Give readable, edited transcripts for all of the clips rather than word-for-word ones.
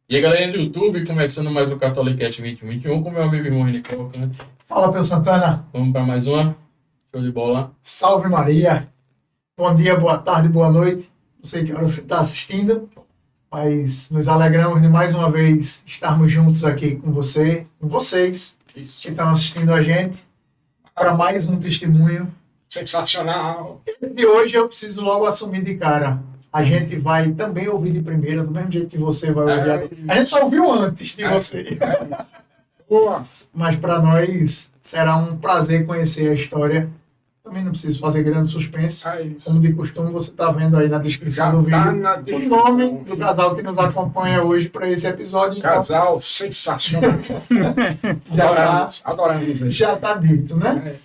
E aí, galerinha do YouTube, começando mais um Catolicast 2021 com meu amigo irmão Reni Cavalcante. Fala, Pedro Santana. Vamos para mais uma. Show de bola. Salve Maria. Bom dia, boa tarde, boa noite. Não sei que hora você está assistindo, mas nos alegramos de mais uma vez estarmos juntos aqui com você, com vocês Isso. que estão assistindo a gente, para mais um testemunho. Sensacional. E hoje eu preciso logo assumir de cara. A gente vai também ouvir de primeira, do mesmo jeito que você vai ouvir agora. A gente só ouviu antes de você. Boa. Mas para nós será um prazer conhecer a história. Também não preciso fazer grande suspense. Como de costume, você está vendo aí na descrição do vídeo o nome do casal que nos acompanha hoje para esse episódio. Então, Casal sensacional. Adoramos isso. Já está dito, né?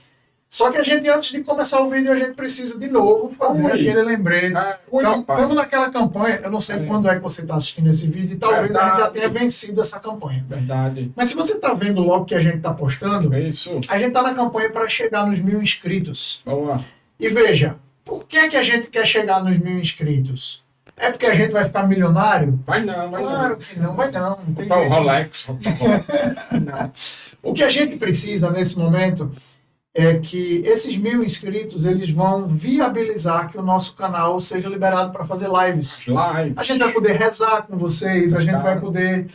Só que a gente, antes de começar o vídeo, a gente precisa de novo fazer aquele lembrete. Então, estamos naquela campanha. Eu não sei quando é que você está assistindo esse vídeo e talvez a gente já tenha vencido essa campanha. Verdade. Mas se você está vendo logo que a gente está postando, Isso. a gente está na campanha para chegar nos 1.000 inscritos. Boa. E veja, por que a gente quer chegar nos 1.000 inscritos? É porque a gente vai ficar milionário? Vai não. Claro que não, vai não. Não tem Botar o jeito. Rolex. Não. O que a gente precisa nesse momento é que esses 1.000 inscritos, eles vão viabilizar que o nosso canal seja liberado para fazer lives. Live. A gente vai poder rezar com vocês, a gente vai poder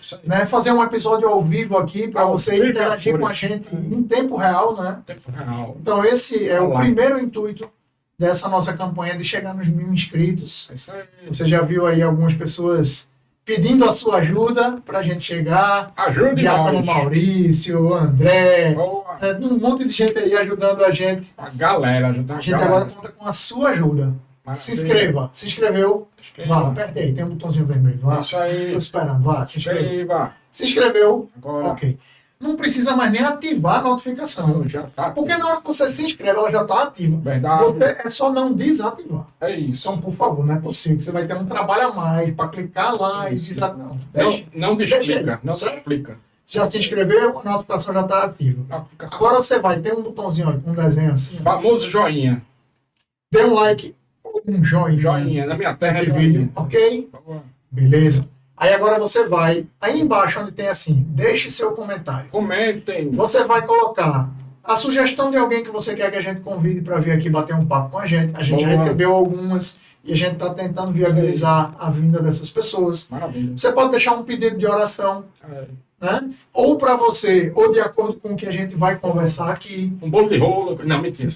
fazer um episódio ao vivo aqui para você interagir com a gente em tempo real, né? Tempo real. Então esse é o Olá. primeiro intuito dessa nossa campanha de chegar nos 1.000 inscritos. É isso aí. Você já viu aí algumas pessoas pedindo a sua ajuda para a gente chegar. Ajude Diácono nós. Maurício, o André, Boa. um monte de gente aí ajudando a gente. A galera ajuda. A gente agora conta com a sua ajuda. Se inscreva. Se inscreveu? Vá, aperte aí, tem um botãozinho vermelho. Vá. Isso aí. Estou esperando, vá, se inscreva. Inscreva. Se inscreveu? Agora. Ok. Não precisa mais nem ativar a notificação. Já tá. Porque na hora que você se inscreve, ela já está ativa. Verdade. Você é só não desativar. É isso. Então, por favor, não é possível que você vai ter um trabalho a mais para clicar lá e Isso. desativar. Não. Não Deixa explica. aí. Não se explica. Já se inscreveu, a notificação já está ativa. Notificação. Agora você vai ter um botãozinho, olha, com um desenho assim. Ó. Famoso joinha. Dê um like ou um joinha. Joinha. Na minha terra é Nesse joinha. vídeo, ok? Boa. Beleza. Aí agora você vai, aí embaixo onde tem assim, deixe seu comentário. Comentem. Você vai colocar a sugestão de alguém que você quer que a gente convide para vir aqui bater um papo com a gente. A gente já Boa. recebeu algumas e a gente está tentando viabilizar a vinda dessas pessoas. Maravilha. Você pode deixar um pedido de oração, É. né? Ou para você, ou de acordo com o que a gente vai conversar aqui. Um bolo de rolo. Não, mentira.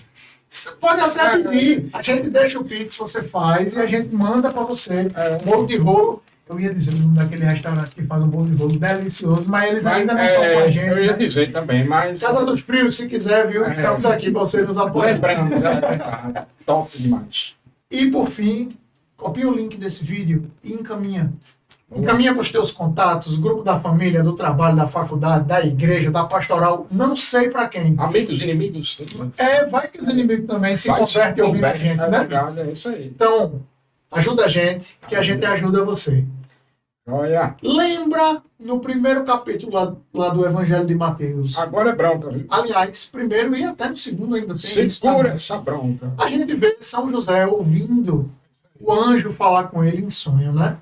Você pode até pedir. A gente deixa o Pix, você faz e a gente manda para você. Um bolo de rolo. Eu ia dizer o nome daquele restaurante que faz um bolo de rolo delicioso, mas eles ainda não estão com a gente. Eu ia Né? dizer também, mas... Casa dos Frios, se quiser, viu? Estamos aqui para você nos apoiar. Lembrando, verdade. Top demais. E por fim, copia o link desse vídeo e encaminha. Encaminha para os teus contatos, grupo da família, do trabalho, da faculdade, da igreja, da pastoral, não sei para quem. Amigos, inimigos, tudo mais. Vai que os inimigos também se Vai convertem ouvindo a gente, é né? verdade, é isso aí. Então, ajuda a gente, que a gente ajuda você. Olha, Lembra no primeiro capítulo lá do Evangelho de Mateus? agora é bronca, viu? Aliás, primeiro e até no segundo ainda tem isso Segura também. essa bronca. A gente vê São José ouvindo o anjo falar com ele em sonho, né?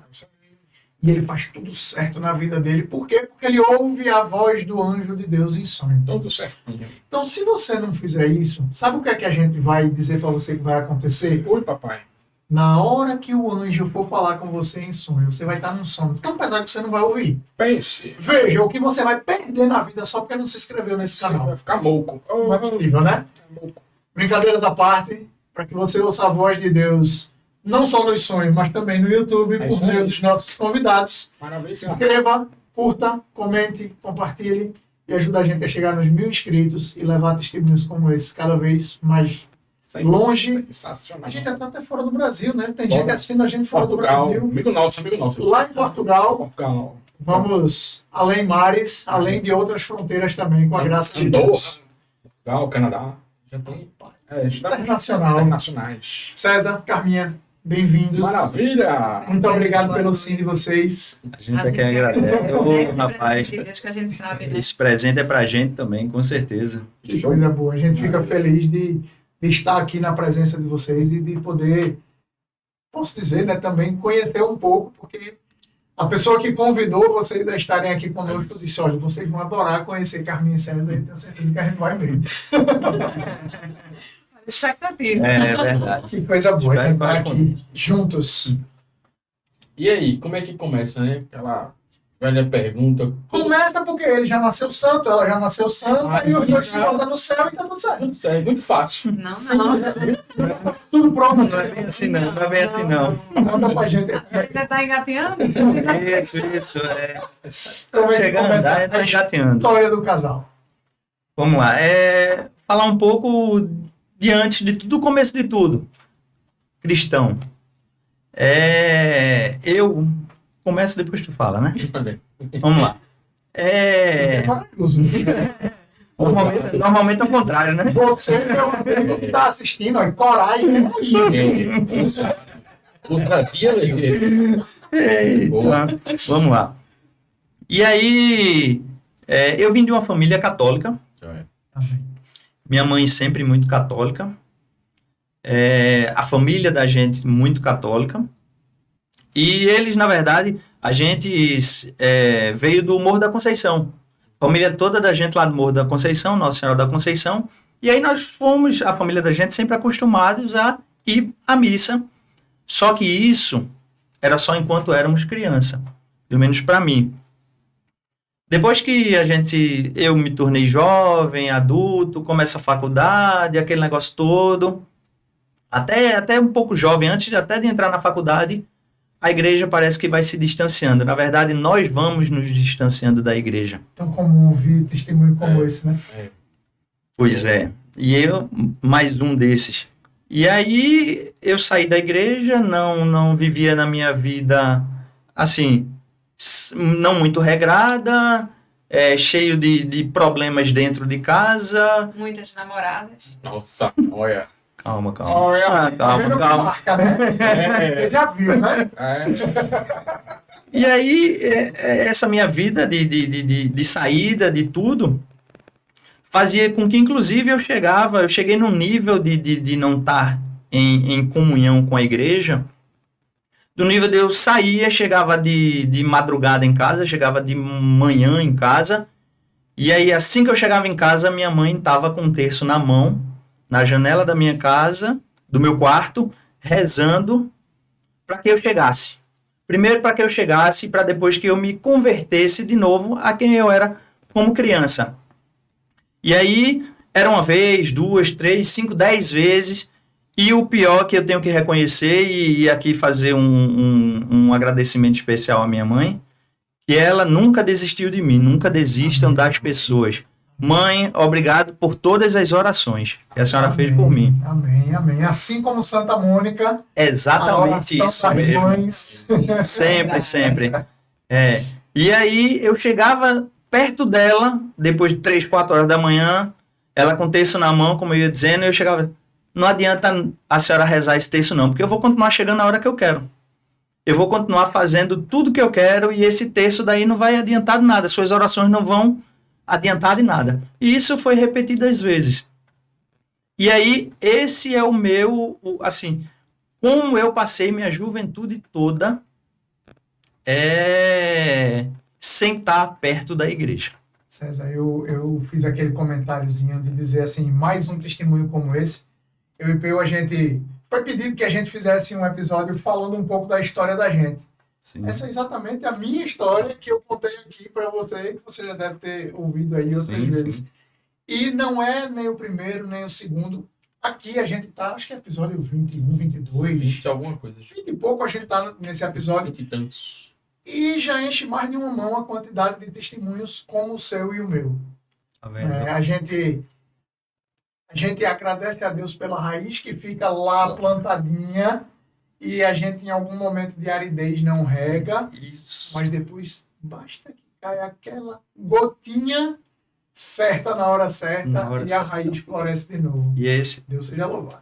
E ele faz tudo certo na vida dele. Por quê? Porque ele ouve a voz do anjo de Deus em sonho. Tudo certinho. Então, se você não fizer isso, sabe o que é que a gente vai dizer para você que vai acontecer? Oi, papai. Na hora que o anjo for falar com você em sonho, você vai estar num sono tão pesado que você não vai ouvir. Pense. Veja o que você vai perder na vida só porque não se inscreveu nesse Você vai canal. ficar mouco. Não é possível, né? Mouco. Brincadeiras à parte, para que você ouça a voz de Deus, não só nos sonhos, mas também no YouTube, por isso aí. meio dos nossos convidados. Se Maravilha. inscreva, curta, comente, compartilhe e ajude a gente a chegar nos 1.000 inscritos e levar testemunhos como esse cada vez mais longe. Sensacional. A gente já está até fora do Brasil, né? Tem Fora. gente assistindo a gente fora Portugal. do Brasil. Amigo nosso. Lá em Portugal, Portugal. vamos além mares, além de outras fronteiras também, com a graça de Andorra. Deus. Portugal, Canadá. Já tem. Já tá Internacional. internacionais. César, Carminha, bem-vindos. Maravilha! Muito obrigado pelo sim de vocês. A gente é quem agradece. Ô, rapaz, Deus que a gente sabe, né? esse presente é pra gente também, com certeza. Que coisa boa. A gente fica feliz de estar aqui na presença de vocês e de poder, posso dizer, né, também conhecer um pouco, porque A pessoa que convidou vocês a estarem aqui conosco disse, olha, vocês vão adorar conhecer Carminha e César, e tenho certeza que a gente vai mesmo. Expectativa. É verdade. Que coisa boa, a gente tá aqui juntos. E aí, como é que começa, né? Aquela velha pergunta. Começa porque ele já nasceu santo, ela já nasceu santa, e os dois se mandam no céu e tá tudo certo. Tudo certo, muito fácil. Não. Tudo pronto. Não é bem assim não, não é bem assim não. Conta pra gente. Ainda tá engateando? Isso, é. Como é que Chegando, começa tá a engateando. história do casal? Vamos lá, falar um pouco de antes de tudo, do começo de tudo. Cristão. Eu começo depois tu fala, né? Vamos lá. É maravilhoso. Normalmente é o contrário, né? Você, meu amigo, que tá assistindo, ó, coragem aí. Ousadia, alegria. Vamos lá. E aí, eu vim de uma família católica. Minha mãe sempre muito católica. A família da gente muito católica. E eles, na verdade, a gente veio do Morro da Conceição. A família toda da gente lá do Morro da Conceição, Nossa Senhora da Conceição. E aí nós fomos, a família da gente, sempre acostumados a ir à missa. Só que isso era só enquanto éramos criança. Pelo menos para mim. Depois que eu me tornei jovem, adulto, começa a faculdade, aquele negócio todo. Até um pouco jovem, antes até de entrar na faculdade, a igreja parece que vai se distanciando. Na verdade, nós vamos nos distanciando da igreja. Tão comum ouvir testemunho como esse, né? Pois é. E eu, mais um desses. E aí, eu saí da igreja, não vivia na minha vida, assim, não muito regrada, cheio de problemas dentro de casa. Muitas namoradas. Nossa, olha. Calma. Olha, Calma. Marca, né? Você já viu, né? E aí, essa minha vida de saída, de tudo, fazia com que, inclusive, eu cheguei num nível de não estar em comunhão com a igreja, do nível de eu saía, chegava de madrugada em casa, chegava de manhã em casa, e aí, assim que eu chegava em casa, minha mãe estava com um terço na mão, na janela da minha casa, do meu quarto, rezando para que eu chegasse. Primeiro para que eu chegasse, para depois que eu me convertesse de novo a quem eu era como criança. E aí, era uma vez, 2, 3, 5, 10 vezes, e o pior que eu tenho que reconhecer, e aqui fazer um agradecimento especial à minha mãe, que ela nunca desistiu de mim, nunca desistam das pessoas. Mãe, obrigado por todas as orações que a senhora fez por mim. Amém. Assim como Santa Mônica. Exatamente isso mesmo. Mães. Sempre. E aí eu chegava perto dela, depois de 3, 4 horas da manhã, ela com o terço na mão, como eu ia dizendo, e eu chegava, não adianta a senhora rezar esse terço não, porque eu vou continuar chegando na hora que eu quero. Eu vou continuar fazendo tudo que eu quero e esse terço daí não vai adiantar de nada, suas orações não vão adiantar de nada. E isso foi repetidas vezes. E aí, esse é o meu, assim, como eu passei minha juventude toda sem estar perto da igreja. César, eu fiz aquele comentáriozinho de dizer assim, mais um testemunho como esse. Eu e Peu, foi pedido que a gente fizesse um episódio falando um pouco da história da gente. Sim. Essa é exatamente a minha história que eu contei aqui para você, que você já deve ter ouvido aí outras vezes. Sim. E não é nem o primeiro, nem o segundo. Aqui a gente tá, acho que é episódio 21, 22. 20 alguma coisa. 20 e pouco a gente tá nesse episódio. 20 e tantos. E já enche mais de uma mão a quantidade de testemunhos como o seu e o meu. Tá vendo? A gente agradece a Deus pela raiz que fica lá plantadinha. E a gente, em algum momento de aridez, não rega. Isso. Mas depois, basta que caia aquela gotinha certa na hora certa e a raiz floresce de novo. E esse... Deus seja louvado.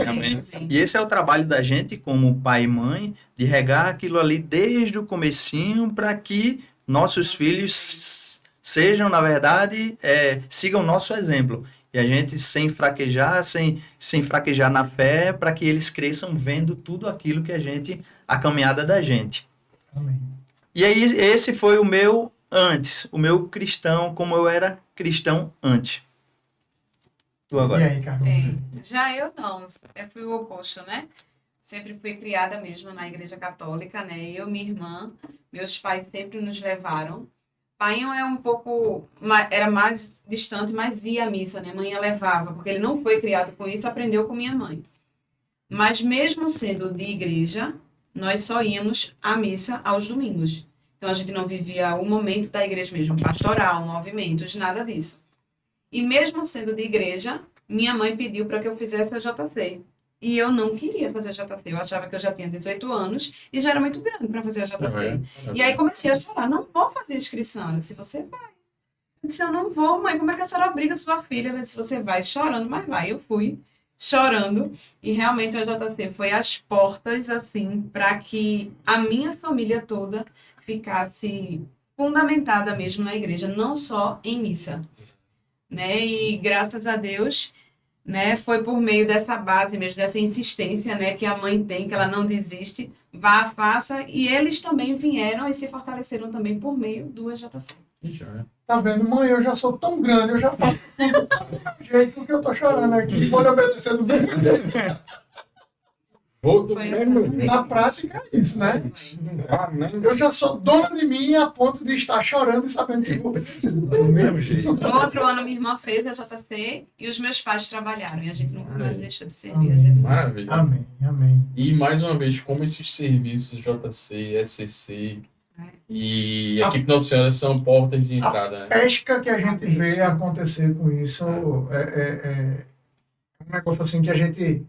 Amém. E esse é o trabalho da gente, como pai e mãe, de regar aquilo ali desde o comecinho para que nossos filhos sejam, na verdade, sigam nosso exemplo. E a gente sem fraquejar na fé, para que eles cresçam vendo tudo aquilo que a caminhada da gente. Amém. E aí, esse foi o meu antes, o meu cristão, como eu era cristão antes. Tu agora. E aí, Carmen? Já eu não, eu fui o oposto, né? Sempre fui criada mesmo na igreja católica, né? Eu, minha irmã, meus pais sempre nos levaram. Pai é um pouco, era mais distante, mas ia à missa, né? Mãe levava, porque ele não foi criado com isso, aprendeu com minha mãe. Mas mesmo sendo de igreja, nós só íamos à missa aos domingos. Então a gente não vivia o momento da igreja mesmo, pastoral, movimentos, nada disso. E mesmo sendo de igreja, minha mãe pediu para que eu fizesse a JC. E eu não queria fazer a JC. Eu achava que eu já tinha 18 anos e já era muito grande para fazer a JC. E aí comecei a chorar. Não vou fazer inscrição. Ela disse, você vai. Eu disse, eu não vou, mãe. Como é que a senhora obriga a sua filha? Ela disse, você vai chorando, mas vai. Eu fui chorando. E realmente a JC foi às portas, assim, para que a minha família toda ficasse fundamentada mesmo na igreja, não só em missa. Né? E graças a Deus, né, foi por meio dessa base mesmo, dessa insistência, né, que a mãe tem, que ela não desiste, vá, faça, e eles também vieram e se fortaleceram também por meio do EJC. Tá vendo, mãe, eu já sou tão grande, eu já faço tudo do jeito que eu tô chorando aqui, pode obedecer do mesmo jeito. Na prática é isso, né? Eu já sou dona de mim a ponto de estar chorando e sabendo que vou obedecer do mesmo jeito. No outro ano, minha irmã fez a JC e os meus pais trabalharam. E a gente nunca mais deixou de servir a Jesus. Maravilha. Amém, amém. E mais uma vez, como esses serviços JC, SCC e a equipe Nossa Senhora são portas de entrada. A pesca que a gente vê acontecer com isso é um negócio assim que a gente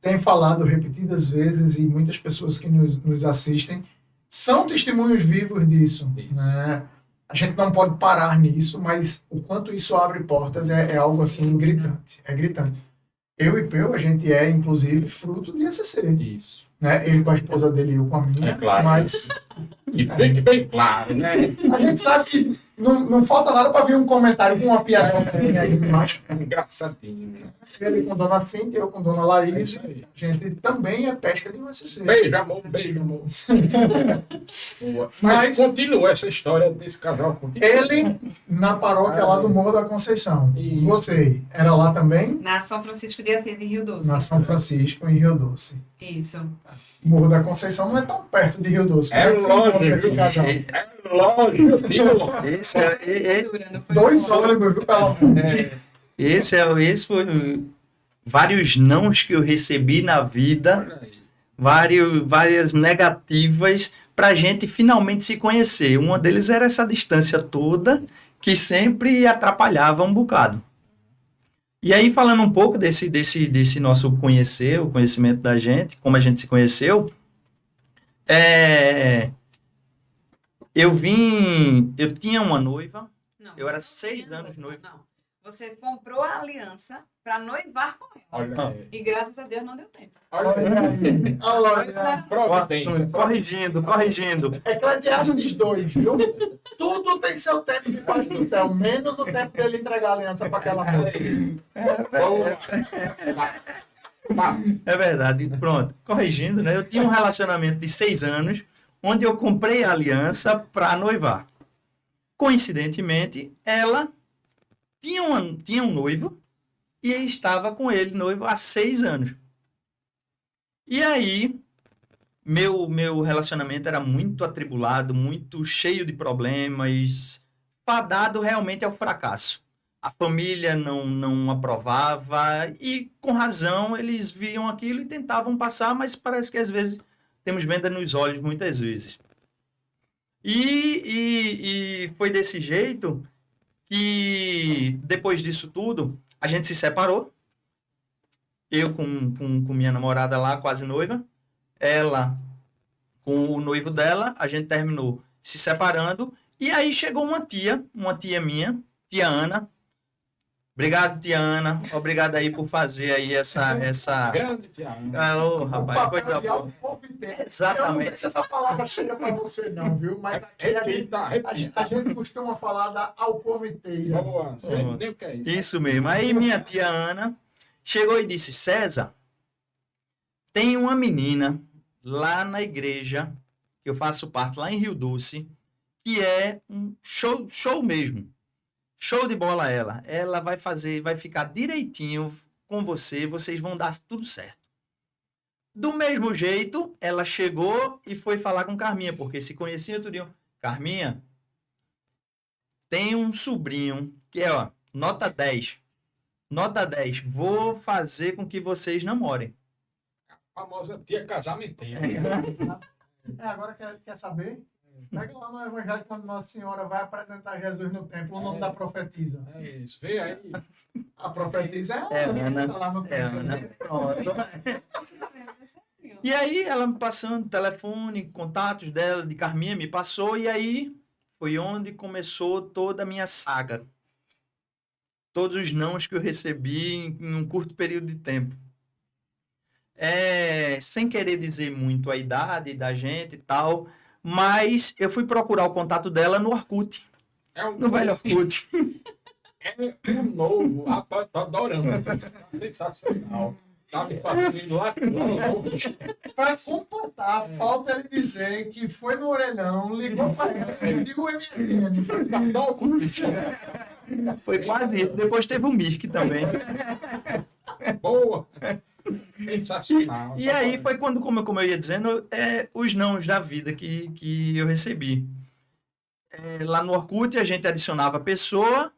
tem falado repetidas vezes e muitas pessoas que nos assistem são testemunhos vivos disso. Né? A gente não pode parar nisso, mas o quanto isso abre portas é algo assim gritante. É gritante. Eu e Peu, a gente é, inclusive, fruto de SCC. Isso. Né? Ele com a esposa dele e eu com a minha. É claro. Mas que fique bem claro, né? A gente sabe que não falta nada para vir um comentário com uma piada aí embaixo. Engraçadinho, né? Ele com Dona Cíntia, eu com Dona Laís. A gente também é pesca de um SCC. Beijo, amor, beijo, amor. Mas continua essa história desse casal. Continua. Ele na paróquia lá do Morro da Conceição. E você era lá também? Na São Francisco de Assis, em Rio Doce. Na São Francisco, em Rio Doce. Isso. Morro da Conceição não é tão perto de Rio Doce. É longe, casal. É longe. Esse 2 ônibus, viu, pelo amor. Esse foi vários nãos que eu recebi na vida, várias negativas, para a gente finalmente se conhecer. Uma deles era essa distância toda, que sempre atrapalhava um bocado. E aí, falando um pouco desse nosso conhecer, o conhecimento da gente, como a gente se conheceu, eu tinha uma noiva, eu era 6 anos noivo. Não. Você comprou a aliança para noivar com ela. E graças a Deus não deu tempo. Corrigindo. Eclesiastes 2, viu? Tudo tem seu tempo debaixo do céu, menos o tempo dele entregar a aliança para aquela moça. É verdade. Pronto. Corrigindo, né? Eu tinha um relacionamento de 6 anos, onde eu comprei a aliança para noivar. Coincidentemente, ela tinha um noivo e estava com ele noivo há 6 anos. E aí, meu relacionamento era muito atribulado, muito cheio de problemas, fadado realmente ao fracasso. A família não aprovava e, com razão, eles viam aquilo e tentavam passar, mas parece que às vezes temos venda nos olhos, muitas vezes. E foi desse jeito que, depois disso tudo, a gente se separou. Eu com minha namorada lá, quase noiva. Ela com o noivo dela. A gente terminou se separando. E aí chegou uma tia minha, tia Ana. Obrigado, tia Ana. Obrigado aí por fazer aí essa... Grande tia Ana. Alô, rapaz, coisa boa. Exatamente. Eu não sei se essa palavra chega para você não, viu? Mas aqui a gente costuma falar da alcoviteira. Boa, nem o que é isso. Isso mesmo. Aí minha tia Ana chegou e disse, César, tem uma menina lá na igreja eu faço parte lá em Rio Doce, que é um show mesmo. Show de bola ela. Ela vai ficar direitinho com vocês vão dar tudo certo. Do mesmo jeito, ela chegou e foi falar com Carminha, porque se conhecia tudo. Carminha, tem um sobrinho que é, ó, nota 10. Nota 10. Vou fazer com que vocês namorem. A famosa tia casamenteira. Agora quer saber? Pega lá no Evangelho quando Nossa Senhora vai apresentar Jesus no templo, o nome da profetisa. É isso, vê aí. A profetisa é Ana. Tá lá no templo. Ana. Pronto. E aí ela me passando telefone, contatos dela, de Carminha, me passou, e aí foi onde começou toda a minha saga. Todos os nãos que eu recebi em um curto período de tempo. Sem querer dizer muito a idade da gente e tal, mas eu fui procurar o contato dela no Orkut. No velho Orkut. É um novo, tô adorando. Sensacional. Tá me fazendo lá. Para completar, falta ele dizer que foi no orelhão, ligou para ela, pediu o MSN. Foi quase isso. Depois teve o Mirk também. Boa! Sensacional. E aí foi quando, como eu ia dizendo, os nãos da vida que eu recebi. Lá no Orkut a gente adicionava a pessoa,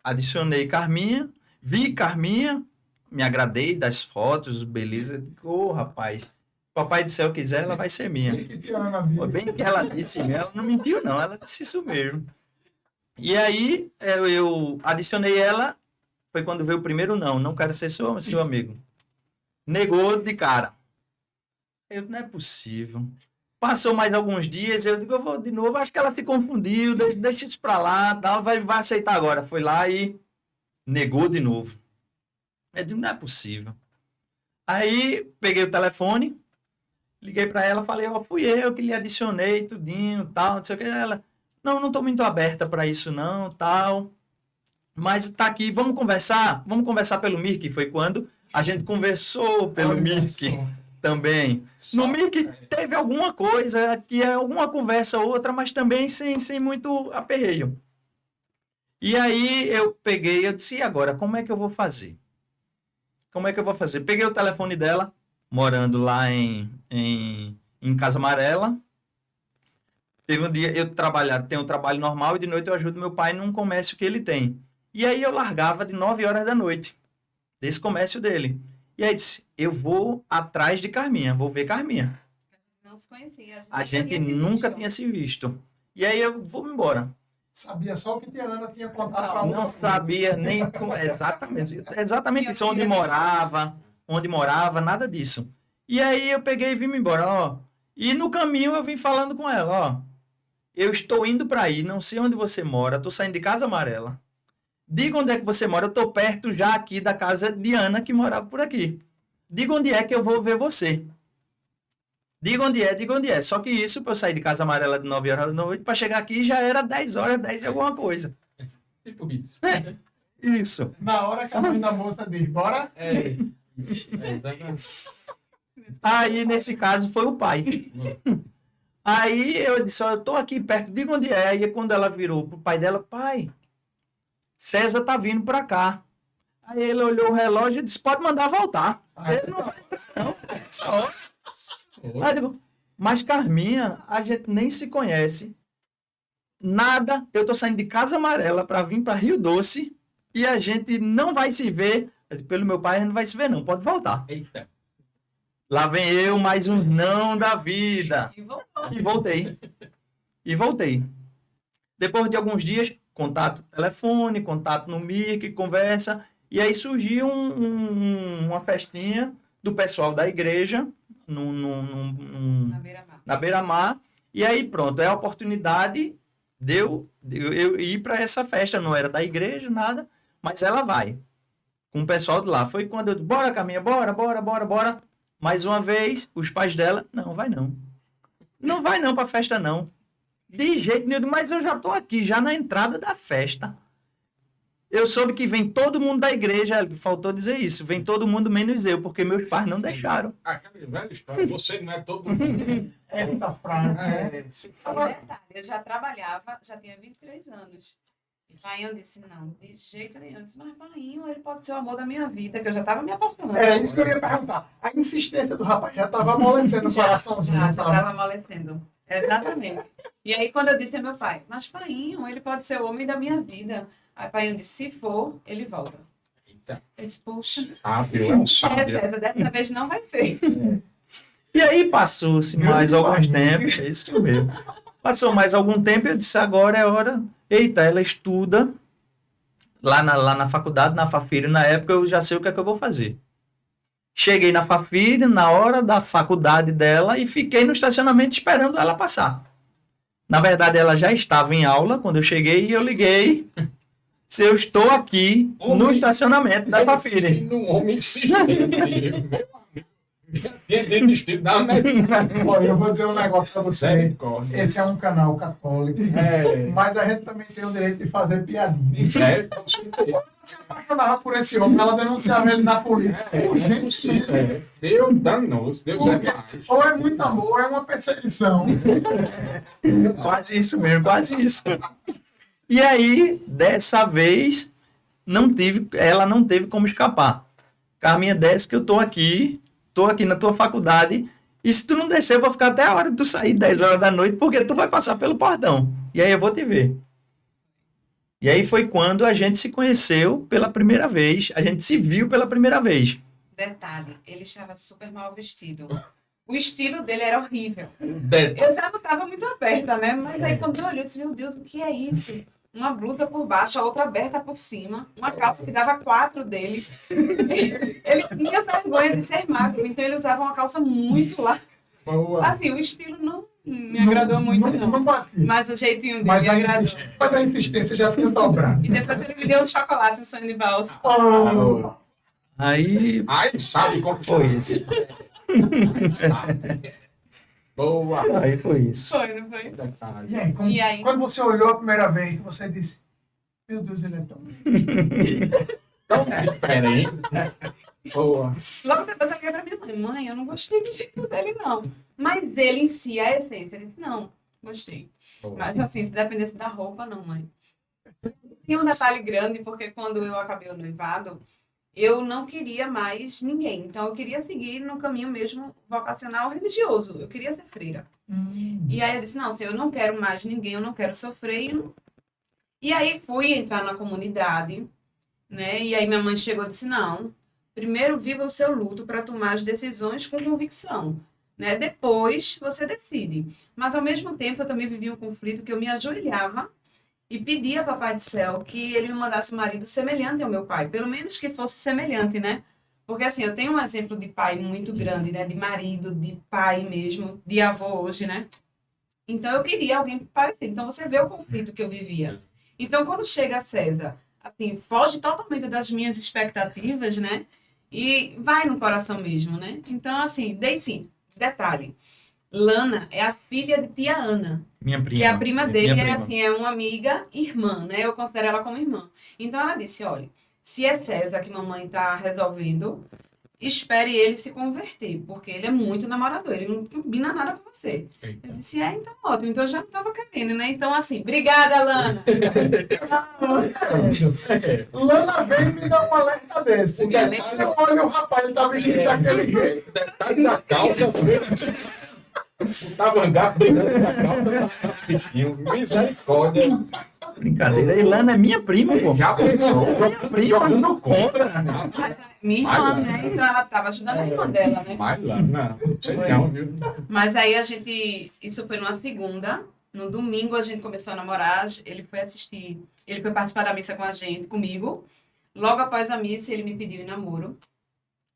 adicionei Carminha, vi Carminha, me agradei das fotos, beleza. Digo, rapaz, Papai do Céu quiser, ela vai ser minha. Bem que ela disse, ela não mentiu não, ela disse isso mesmo. E aí eu adicionei ela, foi quando veio o primeiro não quero ser seu amigo. Negou de cara. Não é possível. Passou mais alguns dias, eu digo, eu vou de novo, acho que ela se confundiu, deixa isso pra lá, tal, vai aceitar agora. Foi lá e negou de novo. Eu digo, não é possível. Aí, peguei o telefone, liguei pra ela, falei, fui eu que lhe adicionei, tudinho, tal, não sei o que. Ela, não tô muito aberta pra isso não, tal, mas tá aqui, vamos conversar pelo Mirk, foi quando a gente conversou pelo Mirk também. No Mirk teve alguma coisa, que é alguma conversa ou outra, mas também sem muito aperreio. E aí eu disse, e agora, como é que eu vou fazer? Peguei o telefone dela, morando lá em Casa Amarela. Teve um dia, tenho um trabalho normal e de noite eu ajudo meu pai num comércio que ele tem. E aí eu largava de 9 horas da noite, desse comércio dele. E aí disse, eu vou atrás de Carminha, vou ver Carminha. Não se conhecia. A gente nunca tinha se visto. E aí eu vou embora. Sabia só o que a Ana tinha contado para Não sabia nem como, exatamente isso, onde morava, nada disso. E aí eu peguei e vim embora, E no caminho eu vim falando com ela, eu estou indo para aí, não sei onde você mora, estou saindo de Casa Amarela. Diga onde é que você mora, eu estou perto já aqui da casa de Ana, que morava por aqui. Diga onde é que eu vou ver você. Diga onde é. Só que isso, para eu sair de Casa Amarela de 9 horas da noite, para chegar aqui já era 10 horas, 10 e alguma coisa. Tipo isso. Isso. Na hora que a mãe da moça diz, bora? Exatamente. Aí, nesse caso, foi o pai. Aí eu disse, eu tô aqui perto, diga onde é. Aí quando ela virou pro pai dela, pai, César tá vindo pra cá. Aí ele olhou o relógio e disse, pode mandar voltar. Ele não vai entrar não, essa hora. Aí eu digo, mas Carminha, a gente nem se conhece. Nada, eu tô saindo de Casa Amarela pra vir pra Rio Doce e a gente não vai se ver. Pelo meu pai, a gente não vai se ver não, pode voltar. Eita. Lá vem eu, mais um não da vida. E voltei. Depois de alguns dias, contato telefone, contato no Mirk, conversa. E aí surgiu uma festinha do pessoal da igreja na Beira-Mar. E aí pronto, é a oportunidade de eu ir para essa festa. Não era da igreja, nada, mas ela vai. Com o pessoal de lá. Foi quando eu disse, bora Carminha, bora. Mais uma vez, os pais dela, não vai não. Não vai não pra festa não. De jeito nenhum, mas eu já tô aqui, já na entrada da festa. Eu soube que vem todo mundo da igreja, faltou dizer isso, vem todo mundo menos eu, porque meus pais não deixaram. Aquela velha história, você não é todo mundo. Essa frase, né? Detalhe, eu já trabalhava, já tinha 23 anos. E Painho disse, não, de jeito nenhum. Eu disse, mas Painho, ele pode ser o amor da minha vida, que eu já estava me apaixonando. Era isso que eu ia perguntar. A insistência do rapaz já estava amolecendo o coraçãozinho. Já estava amolecendo. Exatamente. E aí, quando eu disse a meu pai, mas Painho, ele pode ser o homem da minha vida. Aí Painho disse, se for, ele volta. Eita. Eu disse, poxa, Sábio, é um sábio. dessa vez não vai ser. E aí passou-se mais alguns tempos, é isso mesmo. Passou mais algum tempo e eu disse, agora é hora. Eita, ela estuda lá na faculdade, na Fafiri, na época eu já sei o que é que eu vou fazer. Cheguei na Fafiri, na hora da faculdade dela, e fiquei no estacionamento esperando ela passar. Na verdade, ela já estava em aula quando eu cheguei e eu liguei. Se eu estou aqui no estacionamento da Fafiri. Um homem insistente, meu amigo. Tinha desistido da metade. Olha, eu vou dizer um negócio pra você. Misericórdia. Esse é um canal católico, mas a gente também tem o direito de fazer piadinha. Com certeza. Se apaixonava por esse homem, ela denunciava ele na polícia. Deus danou-se, Deus é mais. Ou é muito amor, ou é uma perseguição. Quase isso mesmo, quase isso. E aí, dessa vez, ela não teve como escapar. Carminha, desce que eu tô aqui na tua faculdade, e se tu não descer, eu vou ficar até a hora de tu sair, 10 horas da noite, porque tu vai passar pelo portão. E aí eu vou te ver. E aí foi quando a gente se conheceu pela primeira vez, a gente se viu pela primeira vez. Detalhe, ele estava super mal vestido. O estilo dele era horrível. Eu já não estava muito aberta, né? Mas aí quando eu olhei, eu disse, meu Deus, o que é isso? Uma blusa por baixo, a outra aberta por cima, uma calça que dava 4 dele. Ele tinha vergonha de ser magro, então ele usava uma calça muito larga. Assim, o estilo não me agradou muito, não. Mas o jeitinho dele me agradou. Mas a insistência já tinha dobrado. E depois ele me deu um chocolate, um sonho de valsa. Aí sabe como foi isso. Boa. Aí foi isso. Foi, não foi? E aí, quando você olhou a primeira vez, você disse, meu Deus, ele é tão diferente. Boa. Logo depois eu falei pra minha mãe, eu não gostei do jeito dele, não. Mas ele em si, a essência, ele disse, não, gostei. Boa. Mas assim, se dependesse da roupa, não, mãe. Tinha um detalhe grande, porque quando eu acabei o noivado, eu não queria mais ninguém. Então, eu queria seguir no caminho mesmo vocacional religioso. Eu queria ser freira. E aí eu disse, não, se eu não quero mais ninguém, eu não quero sofrer. E aí fui entrar na comunidade, né? E aí minha mãe chegou e disse, não, primeiro viva o seu luto para tomar as decisões com convicção, né? Depois você decide. Mas ao mesmo tempo eu também vivia um conflito que eu me ajoelhava e pedia ao Papai do Céu que ele me mandasse um marido semelhante ao meu pai, pelo menos que fosse semelhante, né? Porque assim, eu tenho um exemplo de pai muito grande, né? De marido, de pai mesmo, de avô hoje, né? Então eu queria alguém parecido. Então você vê o conflito que eu vivia. Então quando chega César, assim, foge totalmente das minhas expectativas, né? E vai no coração mesmo, né? Então assim, daí sim, detalhe. Lana é a filha de tia Ana. Minha prima. Que a prima dele é assim, é uma amiga irmã, né? Eu considero ela como irmã. Então ela disse, olha, se é César que mamãe está resolvendo, espere ele se converter, porque ele é muito namorador, ele não combina nada com você. Eita. Eu disse, então ótimo, então eu já não estava querendo, né? Então assim, obrigada, Lana. Lana veio me dar um alerta desse. Olha o rapaz, ele tá vestido daquele jeito. Detalhe da calça, tava andando brigando na calça, bichinho. Misericórdia. Brincadeira, a Ilana é minha prima, pô. Já pensou? Minha prima não conta. Minha irmã, né? Então ela estava ajudando a irmã dela, né? Mas lá, não sei não, viu? Mas aí isso foi numa segunda, no domingo a gente começou a namorar, ele foi participar da missa com a gente, comigo. Logo após a missa, ele me pediu em namoro.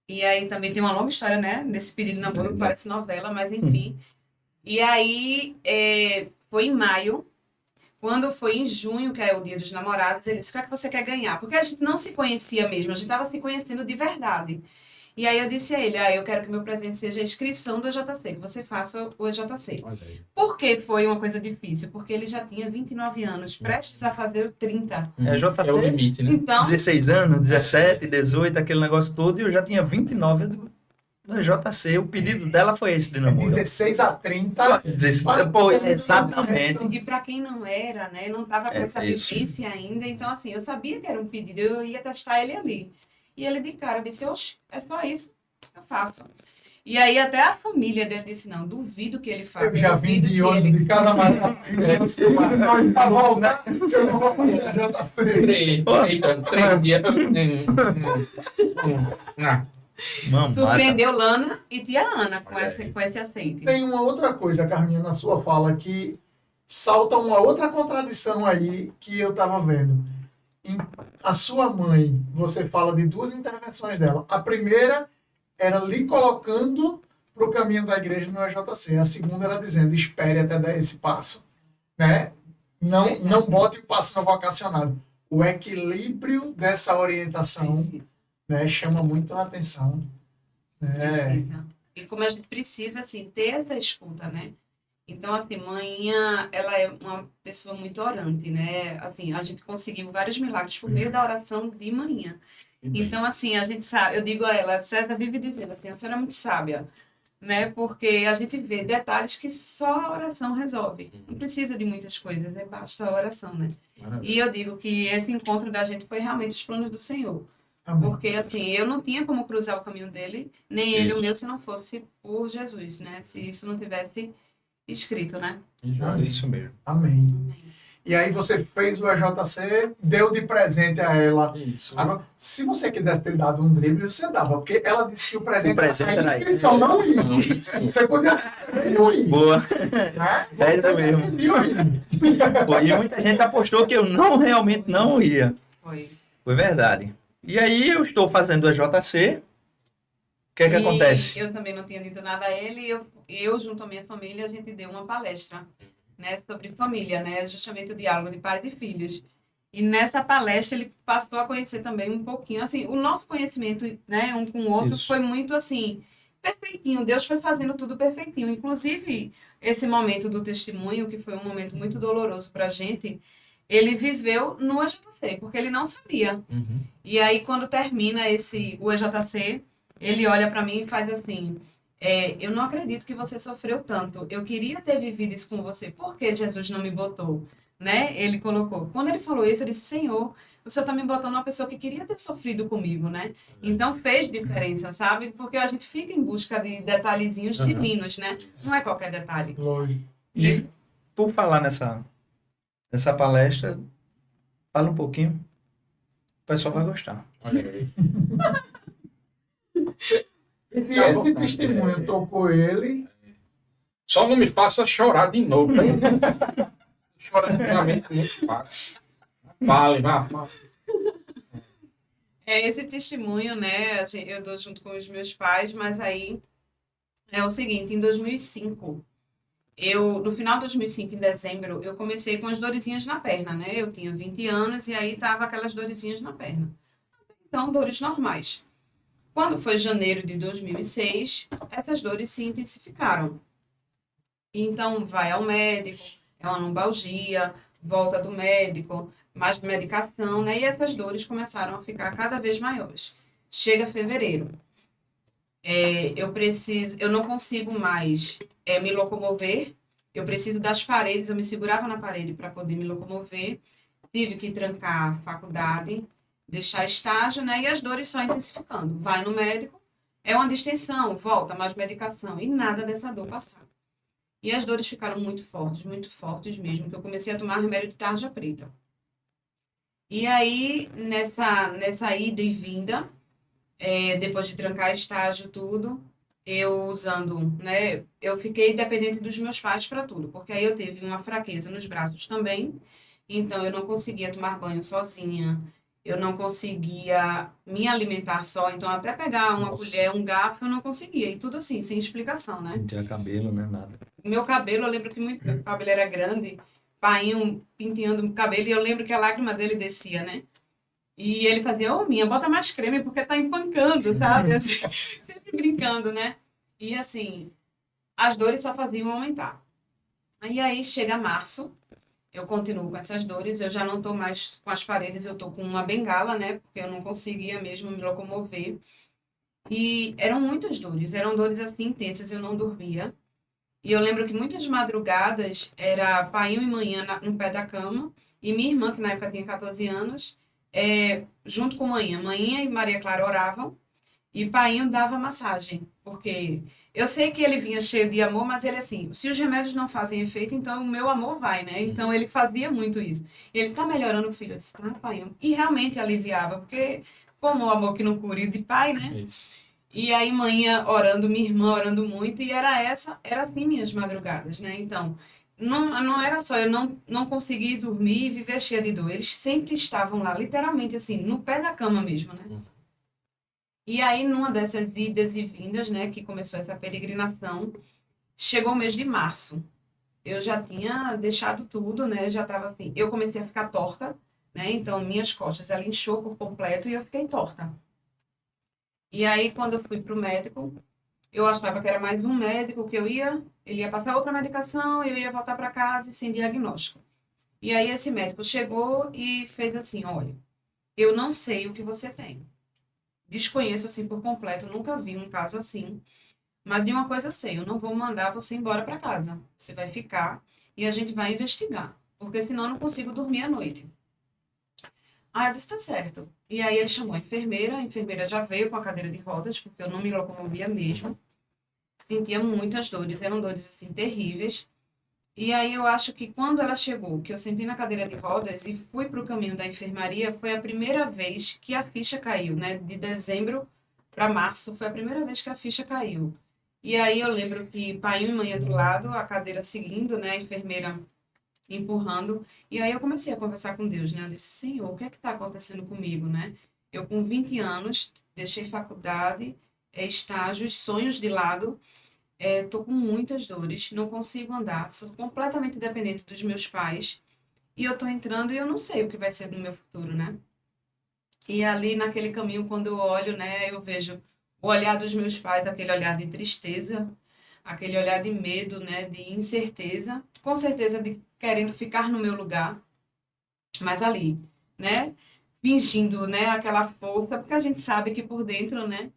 E aí também tem uma longa história, né? Nesse pedido de namoro, que parece novela, mas enfim. E aí, foi em maio. Quando foi em junho, que é o dia dos namorados, ele disse, o que é que você quer ganhar? Porque a gente não se conhecia mesmo, a gente estava se conhecendo de verdade. E aí eu disse a ele, eu quero que meu presente seja a inscrição do EJC, que você faça o EJC. Por que foi uma coisa difícil? Porque ele já tinha 29 anos, prestes a fazer o 30. EJC é o limite, né? Então, 16 anos, 17, 18, aquele negócio todo, e eu já tinha 29 do EJC. O pedido dela foi esse de namoro. 16 a 30. Pô, exatamente. E para quem não era, né, não estava com essa vivência ainda, então assim, eu sabia que era um pedido, eu ia testar ele ali. E ele de cara disse, oxe, é só isso, eu faço. E aí até a família dele disse, não, duvido que ele faça. Eu já vim de ônibus de casa mais você não tá volta, eu não vou fazer a JC. Eita, 3 dias. Surpreendeu Lana e tia Ana com esse aceite. Tem uma outra coisa, Carminha, na sua fala que salta uma outra contradição aí que eu estava vendo. A sua mãe, você fala de 2 intervenções dela. A primeira era lhe colocando para o caminho da igreja no EJC. A segunda era dizendo, espere até dar esse passo. Né? Não bote o passo no vocacionado. O equilíbrio dessa orientação, né, chama muito a atenção. Né? E como a gente precisa, assim, ter essa escuta, né? Então, assim, manhã, ela é uma pessoa muito orante, né? Assim, a gente conseguiu vários milagres por meio da oração de manhã. Então, assim, a gente sabe, eu digo a ela, César vive dizendo assim, a senhora é muito sábia, né? Porque a gente vê detalhes que só a oração resolve. Não precisa de muitas coisas, basta a oração, né? Maravilha. E eu digo que esse encontro da gente foi realmente os planos do Senhor. Amém. Porque, assim, eu não tinha como cruzar o caminho dele, nem ele o meu, se não fosse por Jesus, né? Se isso não tivesse escrito, né? Isso mesmo. Amém. E aí você fez o EJC, deu de presente a ela. Isso. Agora, se você quisesse ter dado um drible, você dava, porque ela disse que o presente era a inscrição não ia. Você podia não ir. Boa. Né? É isso mesmo. Pô, e muita gente apostou que eu realmente não ia. Foi verdade. E aí eu estou fazendo o EJC. O que é que acontece? Eu também não tinha dito nada a ele. Eu junto à minha família, a gente deu uma palestra, né, sobre família, né, justamente o diálogo de pais e filhos. E nessa palestra ele passou a conhecer também um pouquinho, assim, o nosso conhecimento, né, um com o outro foi muito, assim, perfeitinho. Deus foi fazendo tudo perfeitinho. Inclusive, esse momento do testemunho, que foi um momento muito doloroso para a gente, ele viveu no EJC, porque ele não sabia. E aí, quando termina o EJC, ele olha para mim e faz assim... eu não acredito que você sofreu tanto. Eu queria ter vivido isso com você. Por que Jesus não me botou? Né? Ele colocou. Quando ele falou isso, eu disse, Senhor, o Senhor está me botando uma pessoa que queria ter sofrido comigo, né? Então fez diferença, sabe? Porque a gente fica em busca de detalhezinhos divinos, né? Não é qualquer detalhe. Lógico. E por falar nessa palestra, fala um pouquinho. O pessoal vai gostar. Olha aí. Se esse testemunho tocou ele... Só não me faça chorar de novo. Chorar realmente é muito fácil. Vale. Esse testemunho, né, eu dou junto com os meus pais, mas aí é o seguinte, em 2005, no final de 2005, em dezembro, eu comecei com as dorezinhas na perna, né? Eu tinha 20 anos e aí tava aquelas dorezinhas na perna. Então, dores normais. Quando foi janeiro de 2006, essas dores se intensificaram. Então, vai ao médico, é uma lombalgia, volta do médico, mais medicação, né? E essas dores começaram a ficar cada vez maiores. Chega fevereiro. Eu não consigo mais me locomover, eu preciso das paredes, eu me segurava na parede para poder me locomover, tive que trancar a faculdade, deixar estágio, né? E as dores só intensificando. Vai no médico, é uma distensão, volta, mais medicação, e nada dessa dor passar. E as dores ficaram muito fortes mesmo, que eu comecei a tomar remédio de tarja preta. E aí, nessa ida e vinda, depois de trancar estágio, tudo, eu usando, né? Eu fiquei dependente dos meus pais para tudo, porque aí eu teve uma fraqueza nos braços também, então eu não conseguia tomar banho sozinha, eu não conseguia me alimentar só, então até pegar uma colher, um garfo, eu não conseguia, e tudo assim, sem explicação, né? Não tinha cabelo, né? Nada. Meu cabelo, eu lembro que meu cabelo era grande, painho penteando o cabelo, e eu lembro que a lágrima dele descia, né? E ele fazia, minha, bota mais creme porque tá empancando, sabe? Assim, sempre brincando, né? E assim, as dores só faziam aumentar. E aí chega março, eu continuo com essas dores, eu já não tô mais com as paredes, eu tô com uma bengala, né? Porque eu não conseguia mesmo me locomover. E eram muitas dores, eram dores assim intensas, eu não dormia. E eu lembro que muitas madrugadas era painho e manhã no pé da cama, e minha irmã, que na época tinha 14 anos, junto com manhã. Manhã e Maria Clara oravam, e painho dava massagem, porque eu sei que ele vinha cheio de amor, mas ele assim, se os remédios não fazem efeito, então o meu amor vai, né? Então ele fazia muito isso. E ele tá melhorando, filho, eu disse, tá, painho. E realmente aliviava, porque como o amor que não cura de pai, né? Isso. E aí, manhã orando, minha irmã orando muito, e era assim minhas madrugadas, né? Então, não era só eu não conseguir dormir e viver cheia de dor. Eles sempre estavam lá, literalmente assim, no pé da cama mesmo, né? E aí, numa dessas idas e vindas, né, que começou essa peregrinação, chegou o mês de março. Eu já tinha deixado tudo, né? Já estava assim, eu comecei a ficar torta, né? Então, minhas costas, ela inchou por completo e eu fiquei torta. E aí, quando eu fui para o médico, eu achava que era mais um médico que ele ia passar outra medicação, eu ia voltar para casa e sem diagnóstico. E aí esse médico chegou e fez assim, olha, eu não sei o que você tem. Desconheço assim por completo, nunca vi um caso assim, mas de uma coisa eu sei, eu não vou mandar você embora para casa. Você vai ficar e a gente vai investigar, porque senão eu não consigo dormir à noite. Ah, eu disse, tá certo. E aí ele chamou a enfermeira já veio com a cadeira de rodas, porque eu não me locomovia mesmo. Sentia muitas dores, eram dores assim terríveis. E aí eu acho que quando ela chegou, que eu sentei na cadeira de rodas e fui para o caminho da enfermaria, foi a primeira vez que a ficha caiu, né? De dezembro para março, foi a primeira vez que a ficha caiu. E aí eu lembro que pai e mãe do lado, a cadeira seguindo, né? A enfermeira empurrando. E aí eu comecei a conversar com Deus, né? Eu disse, Senhor, o que é que está acontecendo comigo, né? Eu com 20 anos, deixei faculdade, estágios, sonhos de lado, tô com muitas dores, não consigo andar, sou completamente dependente dos meus pais. E eu tô entrando e eu não sei o que vai ser do meu futuro, né? E ali naquele caminho, quando eu olho, né, eu vejo o olhar dos meus pais, aquele olhar de tristeza, aquele olhar de medo, né, de incerteza, com certeza de querendo ficar no meu lugar, mas ali, né, fingindo, né, aquela força, porque a gente sabe que por dentro, né,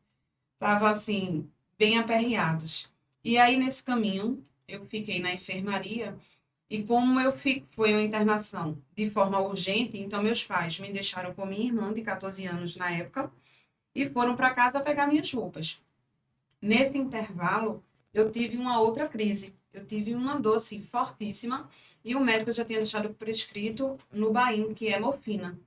tava assim, bem aperreados. E aí nesse caminho, eu fiquei na enfermaria e como foi uma internação de forma urgente, então meus pais me deixaram com minha irmã de 14 anos na época e foram para casa pegar minhas roupas. Nesse intervalo, eu tive uma outra crise. Eu tive uma dor assim, fortíssima e o médico já tinha deixado prescrito Nubain, que é morfina.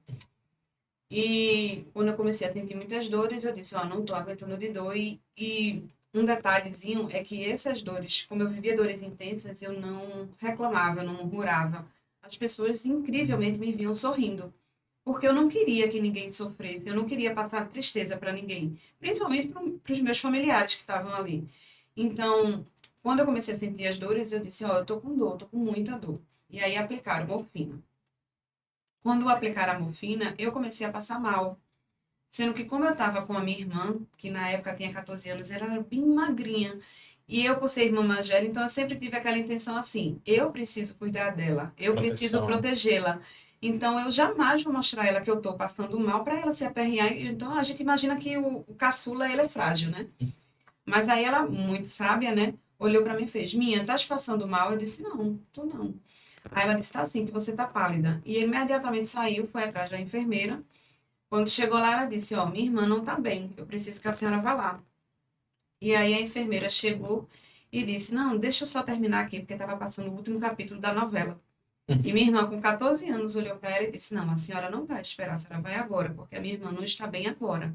E quando eu comecei a sentir muitas dores, eu disse, não estou aguentando de dor. E um detalhezinho é que essas dores, como eu vivia dores intensas, eu não reclamava, eu não murmurava. As pessoas incrivelmente me viam sorrindo, porque eu não queria que ninguém sofresse, eu não queria passar tristeza para ninguém, principalmente para os meus familiares que estavam ali. Então, quando eu comecei a sentir as dores, eu disse, eu tô com dor, tô com muita dor. E aí aplicaram morfina. Quando aplicaram a morfina, eu comecei a passar mal. Sendo que como eu estava com a minha irmã, que na época tinha 14 anos, ela era bem magrinha. E eu, por ser irmã mais velha, então eu sempre tive aquela intenção assim, eu preciso cuidar dela, eu preciso protegê-la. Então eu jamais vou mostrar a ela que eu estou passando mal para ela se aperrear. Então a gente imagina que o caçula, ele é frágil, né? Mas aí ela, muito sábia, né? Olhou para mim e fez, Minha, estás passando mal? Eu disse, não, tô não. Aí ela disse, tá assim, que você tá pálida. E imediatamente saiu, foi atrás da enfermeira. Quando chegou lá, ela disse, minha irmã não tá bem, eu preciso que a senhora vá lá. E aí a enfermeira chegou e disse, não, deixa eu só terminar aqui, porque estava passando o último capítulo da novela. E minha irmã, com 14 anos, olhou para ela e disse, não, a senhora não vai esperar, a senhora vai agora, porque a minha irmã não está bem agora.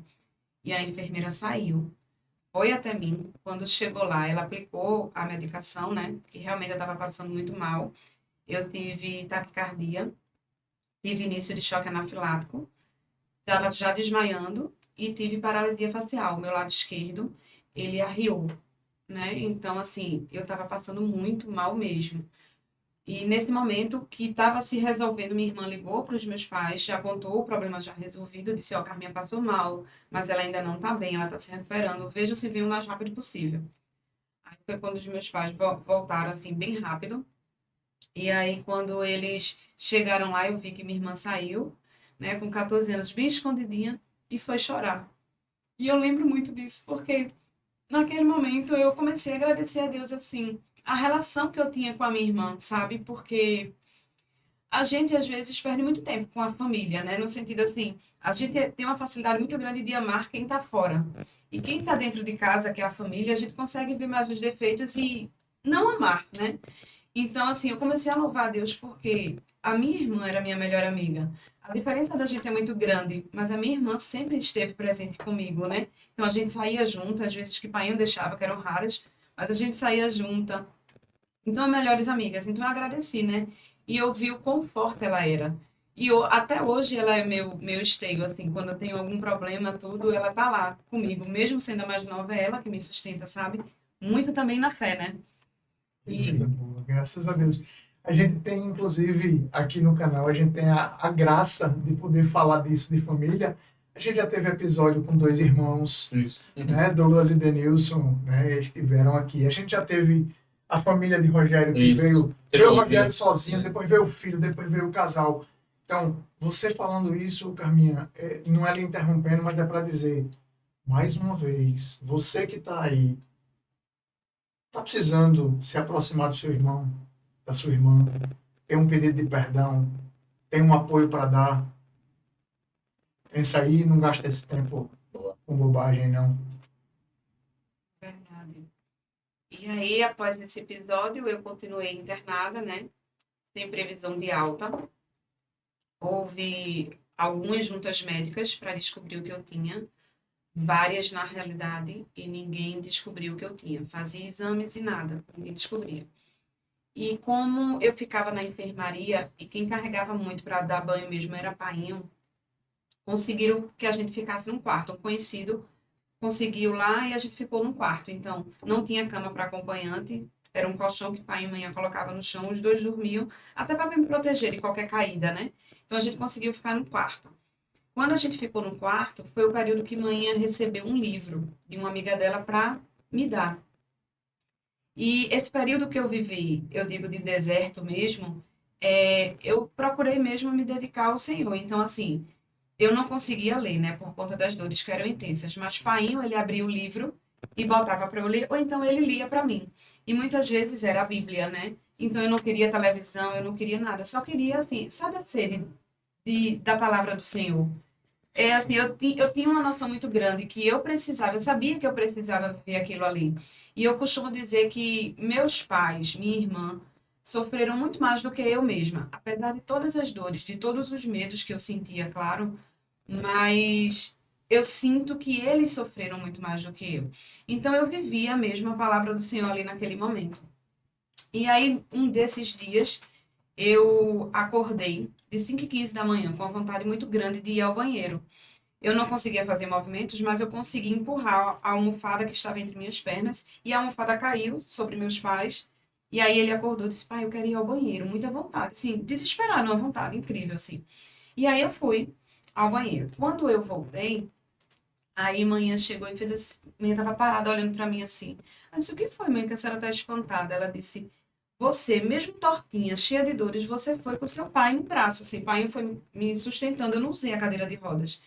E a enfermeira saiu, foi até mim. Quando chegou lá, ela aplicou a medicação, né, que realmente eu estava passando muito mal. Eu tive taquicardia, tive início de choque anafilático, estava já desmaiando e tive paralisia facial. O meu lado esquerdo, ele arriou, né? Então, assim, eu estava passando muito mal mesmo. E nesse momento que estava se resolvendo, minha irmã ligou para os meus pais, já contou o problema já resolvido, disse, ó, Carminha passou mal, mas ela ainda não está bem, ela está se recuperando, vejam se vem o mais rápido possível. Aí foi quando os meus pais voltaram, assim, bem rápido. E aí, quando eles chegaram lá, eu vi que minha irmã saiu, né, com 14 anos, bem escondidinha, e foi chorar. E eu lembro muito disso, porque naquele momento eu comecei a agradecer a Deus, assim, a relação que eu tinha com a minha irmã, sabe? Porque a gente, às vezes, perde muito tempo com a família, né? No sentido assim, a gente tem uma facilidade muito grande de amar quem está fora. E quem está dentro de casa, que é a família, a gente consegue ver mais os defeitos e não amar, né? Então, assim, eu comecei a louvar a Deus porque a minha irmã era minha melhor amiga. A diferença da gente é muito grande, mas a minha irmã sempre esteve presente comigo, né? Então, a gente saía junto, às vezes que pai não deixava, que eram raras, mas a gente saía junta. Então, melhores amigas. Então, eu agradeci, né? E eu vi o quão forte ela era. E eu, até hoje ela é meu esteio, assim, quando eu tenho algum problema, tudo, ela tá lá comigo. Mesmo sendo a mais nova, é ela que me sustenta, sabe? Muito também na fé, né? E... boa, graças a Deus. A gente tem, inclusive, aqui no canal, a gente tem a graça de poder falar disso de família. A gente já teve episódio com 2 irmãos, né? Douglas e Denilson, né? Estiveram aqui. A gente já teve a família de Rogério, que veio o Rogério sozinho, depois veio o filho, depois veio o casal. Então, você falando isso, Carminha, não é lhe interrompendo, mas é para dizer, mais uma vez, você que está aí, está precisando se aproximar do seu irmão, da sua irmã, tem um pedido de perdão, tem um apoio para dar, pensa aí, não gasta esse tempo com bobagem, não. Verdade. E aí, após esse episódio, eu continuei internada, né? Sem previsão de alta. Houve algumas juntas médicas para descobrir o que eu tinha. Várias, na realidade, e ninguém descobriu o que eu tinha. Fazia exames e nada, ninguém descobria. E como eu ficava na enfermaria, e quem carregava muito para dar banho mesmo era painho, conseguiram que a gente ficasse num quarto. Um conhecido conseguiu lá e a gente ficou num quarto. Então, não tinha cama para acompanhante, era um colchão que pai e mãe colocava no chão, os dois dormiam, até para me proteger de qualquer caída, né? Então, a gente conseguiu ficar no quarto. Quando a gente ficou no quarto, foi o período que mãe recebeu um livro de uma amiga dela para me dar. E esse período que eu vivi, eu digo de deserto mesmo, eu procurei mesmo me dedicar ao Senhor. Então, assim, eu não conseguia ler, né, por conta das dores que eram intensas, mas painho, ele abria o livro e botava para eu ler, ou então ele lia para mim. E muitas vezes era a Bíblia, né? Então eu não queria televisão, eu não queria nada, eu só queria, assim, sabe a sede da palavra do Senhor? Assim, eu tinha uma noção muito grande que eu precisava, eu sabia que eu precisava viver aquilo ali. E eu costumo dizer que meus pais, minha irmã, sofreram muito mais do que eu mesma, apesar de todas as dores, de todos os medos que eu sentia, claro, mas eu sinto que eles sofreram muito mais do que eu. Então eu vivia mesmo a palavra do Senhor ali naquele momento. E aí, um desses dias, eu acordei de 5h15 da manhã com uma vontade muito grande de ir ao banheiro. Eu não conseguia fazer movimentos, mas eu consegui empurrar a almofada que estava entre minhas pernas e a almofada caiu sobre meus pais. E aí ele acordou e disse, pai, eu quero ir ao banheiro, muita vontade. Assim, desesperado, uma vontade incrível, assim. E aí eu fui ao banheiro. Quando eu voltei, aí manhã chegou e fez assim, manhã estava parada olhando para mim assim. Eu disse, o que foi, mãe, que a senhora está espantada? Ela disse, você, mesmo tortinha, cheia de dores, você foi com seu pai no braço, assim, o pai foi me sustentando, eu não usei a cadeira de rodas.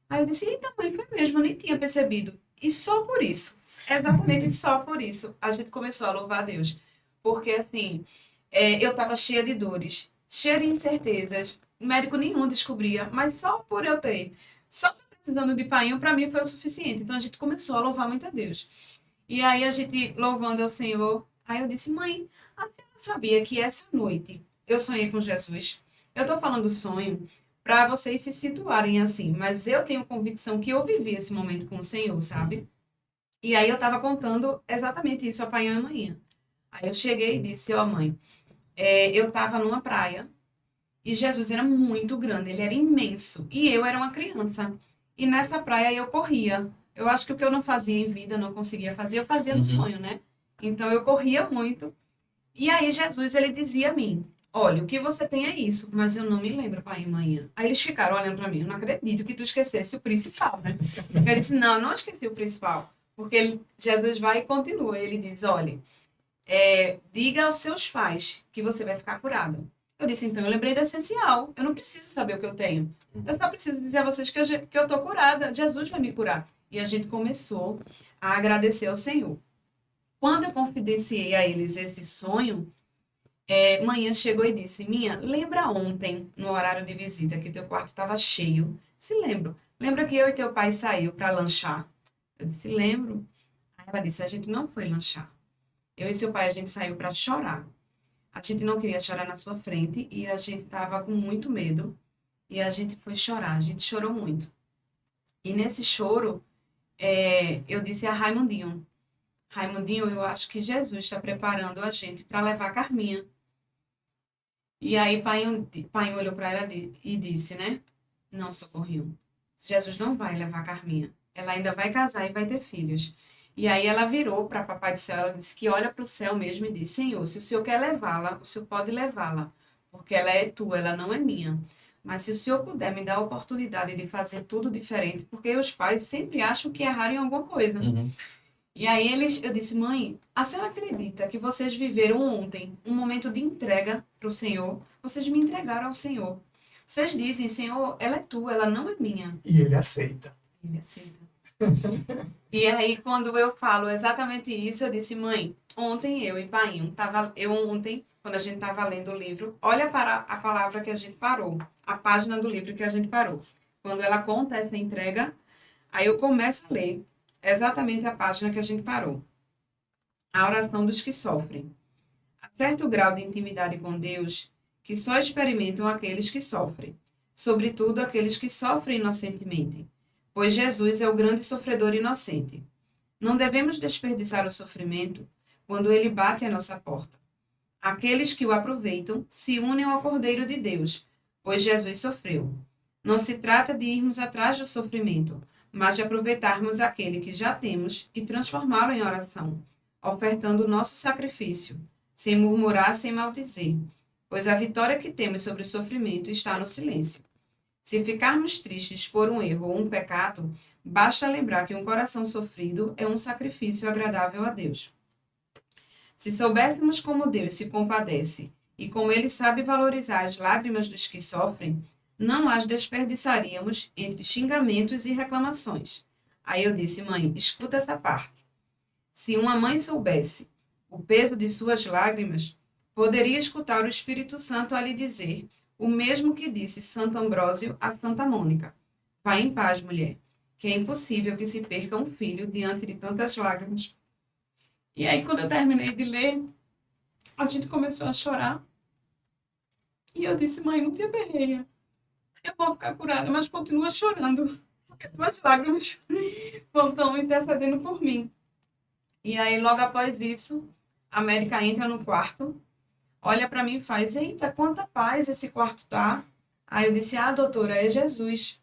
Aí eu disse, eita mãe, foi mesmo, eu nem tinha percebido. E só por isso, exatamente só por isso, a gente começou a louvar a Deus. Porque, assim, eu estava cheia de dores, cheia de incertezas, médico nenhum descobria, mas só por eu ter, só estar precisando de painho, para mim foi o suficiente. Então a gente começou a louvar muito a Deus. E aí a gente louvando ao Senhor, aí eu disse, mãe, a senhora sabia que essa noite eu sonhei com Jesus? Eu estou falando sonho para vocês se situarem assim, mas eu tenho convicção que eu vivi esse momento com o Senhor, sabe? E aí eu estava contando exatamente isso a pai e a mãe. Aí eu cheguei e disse, ó mãe, eu estava numa praia e Jesus era muito grande, ele era imenso e eu era uma criança. E nessa praia eu corria. Eu acho que o que eu não fazia em vida, não conseguia fazer, eu fazia no sonho, né? Então eu corria muito. E aí Jesus, ele dizia a mim, olha, o que você tem é isso, mas eu não me lembro, pai e mãe. Aí eles ficaram olhando para mim, eu não acredito que tu esquecesse o principal, né? Eu disse, não, eu não esqueci o principal. Porque Jesus vai e continua, ele diz, olha, diga aos seus pais que você vai ficar curado. Eu disse, então eu lembrei do essencial, eu não preciso saber o que eu tenho. Eu só preciso dizer a vocês que eu estou curada, Jesus vai me curar. E a gente começou a agradecer ao Senhor. Quando eu confidenciei a eles esse sonho, manhã chegou e disse, Minha, lembra ontem, no horário de visita, que teu quarto estava cheio? Se lembro. Lembra que eu e teu pai saiu para lanchar? Eu disse, lembro. Aí ela disse, a gente não foi lanchar. Eu e seu pai, a gente saiu para chorar. A gente não queria chorar na sua frente e a gente estava com muito medo. E a gente foi chorar, a gente chorou muito. E nesse choro, eu disse a Raimundinho, eu acho que Jesus está preparando a gente para levar a Carminha. E aí pai olhou para ela e disse, né? Não, Socorrinho, Jesus não vai levar a Carminha. Ela ainda vai casar e vai ter filhos. E aí ela virou para Papai do Céu, ela disse que olha para o céu mesmo e disse, Senhor, se o Senhor quer levá-la, o Senhor pode levá-la, porque ela é tua, ela não é minha. Mas se o Senhor puder me dar a oportunidade de fazer tudo diferente, porque os pais sempre acham que erraram em alguma coisa. Uhum. E aí eu disse, mãe, a senhora acredita que vocês viveram ontem um momento de entrega para o Senhor? Vocês me entregaram ao Senhor. Vocês dizem, Senhor, ela é tua, ela não é minha. E ele aceita. Ele aceita. E aí, quando eu falo exatamente isso, eu disse, mãe, ontem eu e Painho, quando a gente estava lendo o livro, olha para a palavra que a gente parou, a página do livro que a gente parou. Quando ela conta essa entrega, aí eu começo a ler exatamente a página que a gente parou. A oração dos que sofrem. Há certo grau de intimidade com Deus que só experimentam aqueles que sofrem, sobretudo aqueles que sofrem inocentemente, pois Jesus é o grande sofredor inocente. Não devemos desperdiçar o sofrimento quando ele bate à nossa porta. Aqueles que o aproveitam se unem ao Cordeiro de Deus, pois Jesus sofreu. Não se trata de irmos atrás do sofrimento, mas de aproveitarmos aquele que já temos e transformá-lo em oração, ofertando o nosso sacrifício, sem murmurar, sem maldizer, pois a vitória que temos sobre o sofrimento está no silêncio. Se ficarmos tristes por um erro ou um pecado, basta lembrar que um coração sofrido é um sacrifício agradável a Deus. Se soubéssemos como Deus se compadece e como Ele sabe valorizar as lágrimas dos que sofrem, não as desperdiçaríamos entre xingamentos e reclamações. Aí eu disse, mãe, escuta essa parte. Se uma mãe soubesse o peso de suas lágrimas, poderia escutar o Espírito Santo a lhe dizer o mesmo que disse Santo Ambrósio a Santa Mônica. Vá em paz, mulher, que é impossível que se perca um filho diante de tantas lágrimas. E aí, quando eu terminei de ler, a gente começou a chorar. E eu disse, mãe, não te aperreia. Eu vou ficar curada, mas continua chorando, porque tuas lágrimas estão intercedendo por mim. E aí, logo após isso, a médica entra no quarto, olha para mim e faz, eita, quanta paz esse quarto tá. Aí eu disse, doutora, é Jesus.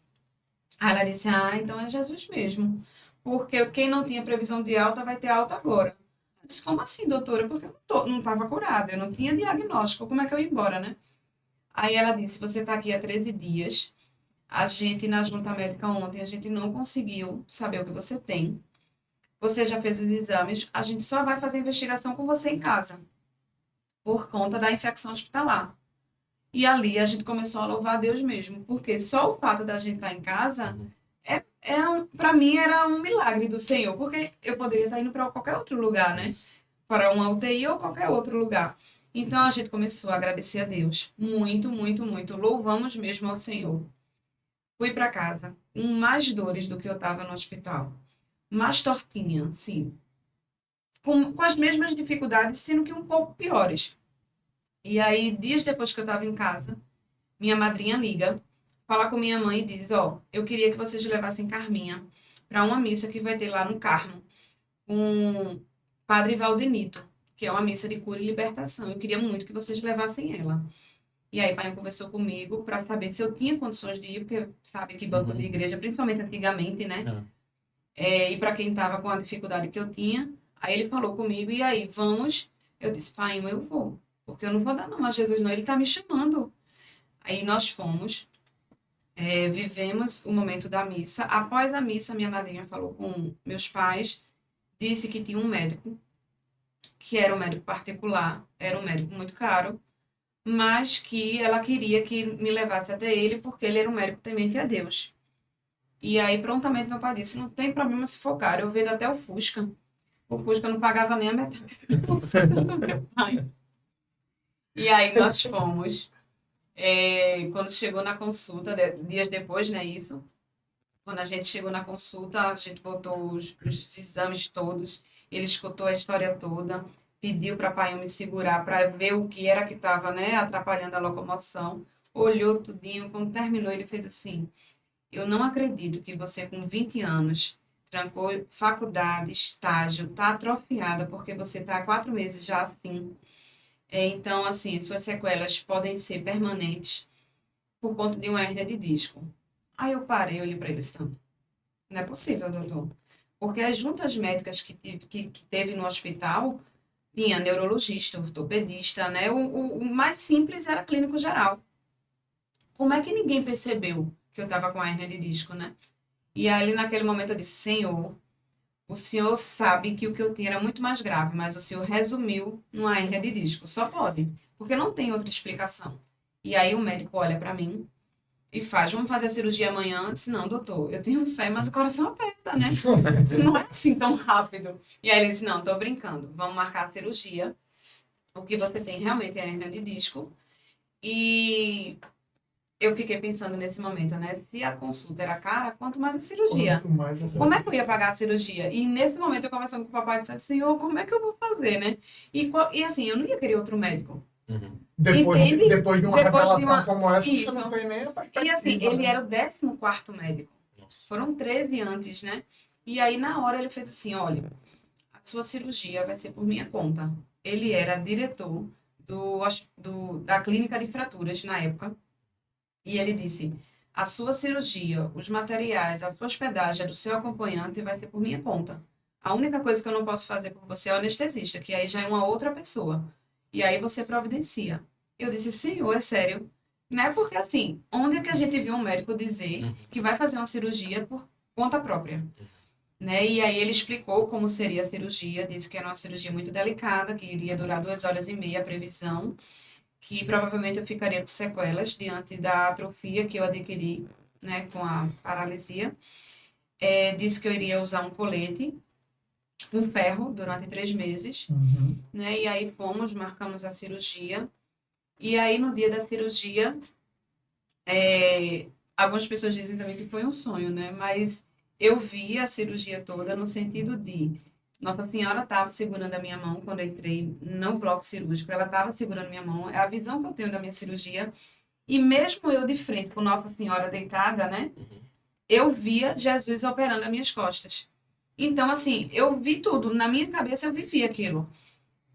Aí ela disse, então é Jesus mesmo, porque quem não tinha previsão de alta vai ter alta agora. Eu disse, como assim, doutora? Porque eu não estava curada, eu não tinha diagnóstico, como é que eu ia embora, né? Aí ela disse, você está aqui há 13 dias, a gente, na junta médica ontem, a gente não conseguiu saber o que você tem. Você já fez os exames, a gente só vai fazer investigação com você em casa, por conta da infecção hospitalar. E ali a gente começou a louvar a Deus mesmo, porque só o fato da gente estar em casa, para mim era um milagre do Senhor, porque eu poderia estar indo para qualquer outro lugar, né? Para uma UTI ou qualquer outro lugar. Então, a gente começou a agradecer a Deus. Muito, muito, muito. Louvamos mesmo ao Senhor. Fui para casa com mais dores do que eu estava no hospital. Mais tortinha, sim. Com as mesmas dificuldades, sendo que um pouco piores. E aí, dias depois que eu estava em casa, minha madrinha liga, fala com minha mãe e diz, eu queria que vocês levassem Carminha para uma missa que vai ter lá no Carmo, com o Padre Valdenito, que é uma missa de cura e libertação. Eu queria muito que vocês levassem ela. E aí, pai conversou comigo para saber se eu tinha condições de ir, porque sabe que banco de igreja, principalmente antigamente, né? E para quem estava com a dificuldade que eu tinha, aí ele falou comigo, e aí, vamos Eu disse, pai, eu vou. Porque eu não vou dar não a Jesus, não. Ele está me chamando. Aí nós fomos, vivemos o momento da missa. Após a missa, minha madrinha falou com meus pais, disse que tinha um médico, que era um médico particular, era um médico muito caro, mas que ela queria que me levasse até ele, porque ele era um médico temente a Deus. E aí, prontamente, meu pai disse, não tem problema se for caro, eu vendo até o Fusca. O Fusca não pagava nem a metade do meu pai. E aí nós fomos. Quando chegou na consulta, dias depois, né, isso, quando a gente chegou na consulta, a gente botou os exames todos, ele escutou a história toda, pediu para pai me segurar para ver o que era que estava, né, atrapalhando a locomoção, olhou tudinho, quando terminou ele fez assim, eu não acredito que você com 20 anos trancou faculdade, estágio, está atrofiada porque você está há 4 meses já assim. Então, assim, suas sequelas podem ser permanentes por conta de uma hérnia de disco. Aí eu parei, olhei para ele e disse, não é possível, doutor. Porque as juntas médicas que teve no hospital, tinha neurologista, ortopedista, né? O mais simples era clínico geral. Como é que ninguém percebeu que eu estava com a hérnia de disco, né? E aí, naquele momento, eu disse, Senhor, o senhor sabe que o que eu tinha era muito mais grave, mas o senhor resumiu numa hérnia de disco. Só pode, porque não tem outra explicação. E aí o médico olha para mim e faz, vamos fazer a cirurgia amanhã? Eu disse, não, doutor, eu tenho fé, mas o coração aperta, né? Não é assim tão rápido. E aí ele disse, não, tô brincando, vamos marcar a cirurgia. O que você tem realmente é hérnia de disco. E eu fiquei pensando nesse momento, né? Se a consulta era cara, quanto mais a cirurgia. Como é que eu ia pagar a cirurgia? E nesse momento eu conversando com o papai, disse, Senhor, como é que eu vou fazer, né? E assim, eu não ia querer outro médico. Uhum. Depois de uma revelação como essa, isso. Você não tem nem a perspectiva. E assim, ele era o 14º médico. Nossa. Foram 13 antes, né? E aí, na hora, ele fez assim, olha, a sua cirurgia vai ser por minha conta. Ele era diretor da clínica de fraturas na época. E ele disse, a sua cirurgia, os materiais, a sua hospedagem do seu acompanhante vai ser por minha conta. A única coisa que eu não posso fazer por você é o anestesista, que aí já é uma outra pessoa. E aí você providencia. Eu disse, senhor, é sério? Né? Porque assim, onde é que a gente viu um médico dizer que vai fazer uma cirurgia por conta própria? Né? E aí ele explicou como seria a cirurgia, disse que era uma cirurgia muito delicada, que iria durar 2h30 a previsão, que provavelmente eu ficaria com sequelas diante da atrofia que eu adquiri, né, com a paralisia. Disse que eu iria usar um colete, um ferro, durante 3 meses. Né? E aí marcamos a cirurgia. E aí, no dia da cirurgia, algumas pessoas dizem também que foi um sonho, né? Mas eu vi a cirurgia toda no sentido de Nossa Senhora estava segurando a minha mão quando eu entrei no bloco cirúrgico. Ela estava segurando minha mão. É a visão que eu tenho da minha cirurgia. E mesmo eu de frente com Nossa Senhora deitada, né? Eu via Jesus operando as minhas costas. Então, assim, eu vi tudo. Na minha cabeça, eu vivi aquilo.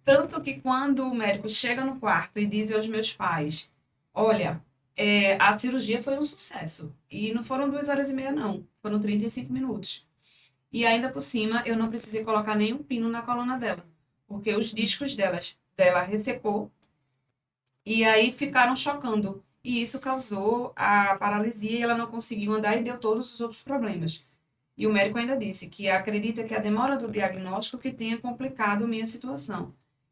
Tanto que quando o médico chega no quarto e diz aos meus pais, olha, a cirurgia foi um sucesso. E não foram 2h30, não. Foram 35 minutos. E ainda por cima, eu não precisei colocar nenhum pino na coluna dela. Porque os discos dela ressecou. E aí ficaram chocando. E isso causou a paralisia e ela não conseguiu andar e deu todos os outros problemas. E o médico ainda disse que acredita que a demora do diagnóstico que tenha complicado minha situação.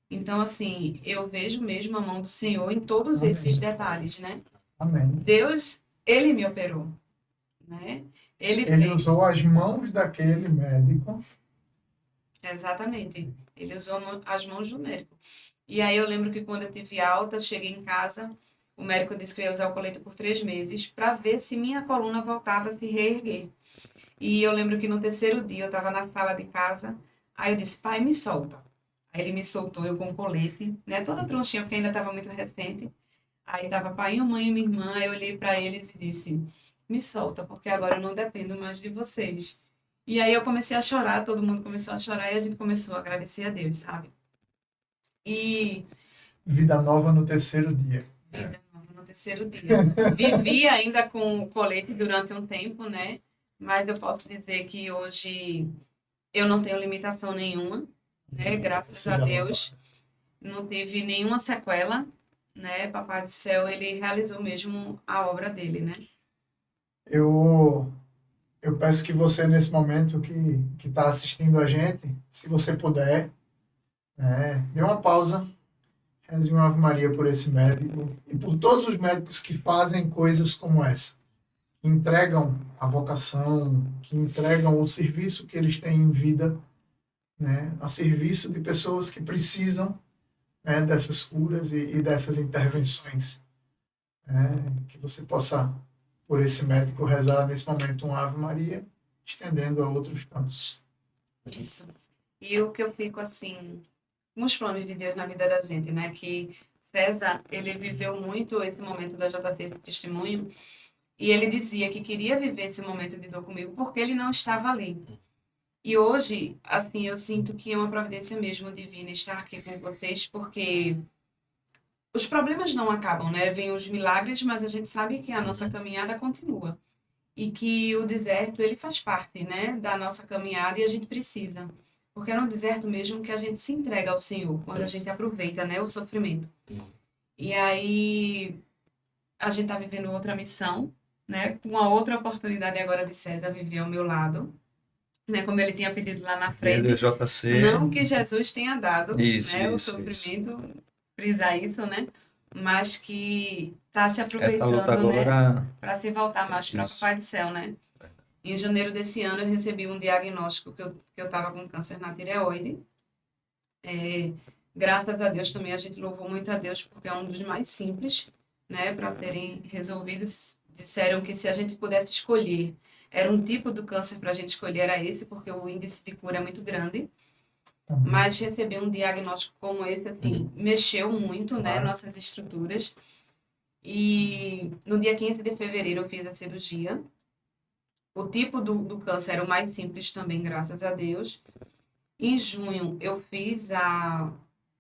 Então, assim, eu vejo mesmo a mão do Senhor em todos esses detalhes, né? Amém. Deus, Ele me operou, né? Ele usou as mãos daquele médico. Exatamente. Ele usou as mãos do médico. E aí eu lembro que quando eu tive alta, cheguei em casa, o médico disse que eu ia usar o colete por 3 meses para ver se minha coluna voltava a se reerguer. E eu lembro que no 3º dia eu estava na sala de casa, aí eu disse, pai, me solta. Aí ele me soltou, eu com o colete, né? Toda tronchinha, porque ainda estava muito recente. Aí estava pai, mãe e minha irmã, aí eu olhei para eles e disse, me solta, porque agora eu não dependo mais de vocês. E aí eu comecei a chorar, todo mundo começou a chorar e a gente começou a agradecer a Deus, sabe? E... Vida nova no 3º dia. Vida nova no 3º dia. Vivi ainda com o colete durante um tempo, né? Mas eu posso dizer que hoje eu não tenho limitação nenhuma, né? Graças a Deus. não teve nenhuma sequela, né? Papai do Céu, ele realizou mesmo a obra dele, né? Eu peço que você, nesse momento que está assistindo a gente, se você puder, né, dê uma pausa, reze uma Ave Maria por esse médico e por todos os médicos que fazem coisas como essa, que entregam a vocação, que entregam o serviço que eles têm em vida, né, a serviço de pessoas que precisam, né, dessas curas e dessas intervenções. Que você possa, por esse médico, rezar nesse momento um Ave Maria, estendendo a outros tantos. Isso. E o que eu fico assim, nos planos de Deus na vida da gente, né? Que César, ele viveu muito esse momento da JC, esse testemunho, e ele dizia que queria viver esse momento de dor comigo porque ele não estava ali. E hoje, assim, eu sinto que é uma providência mesmo divina estar aqui com vocês, porque os problemas não acabam, né? Vêm os milagres, mas a gente sabe que a nossa caminhada continua. E que o deserto, ele faz parte, né, da nossa caminhada e a gente precisa. Porque é no deserto mesmo que a gente se entrega ao Senhor, quando a gente aproveita, né, o sofrimento. E aí, a gente está vivendo outra missão, né, com uma outra oportunidade agora de César viver ao meu lado, né, como ele tinha pedido lá na frente. JC. Não que Jesus tenha dado, Isso, né, o isso. sofrimento, frisar isso, né, mas que está se aproveitando, Essa luta agora... né, para se voltar mais para o Papai do Céu, né. Em janeiro desse ano, eu recebi um diagnóstico que eu estava com câncer na tireoide. Graças a Deus também, a gente louvou muito a Deus, porque é um dos mais simples, né, para serem resolvidos. Disseram que se a gente pudesse escolher, era um tipo do câncer para a gente escolher, era esse, porque o índice de cura é muito grande. Mas receber um diagnóstico como esse, assim, mexeu muito, né, nossas estruturas. E no dia 15 de fevereiro eu fiz a cirurgia. O tipo do câncer era o mais simples também, graças a Deus. Em junho, eu fiz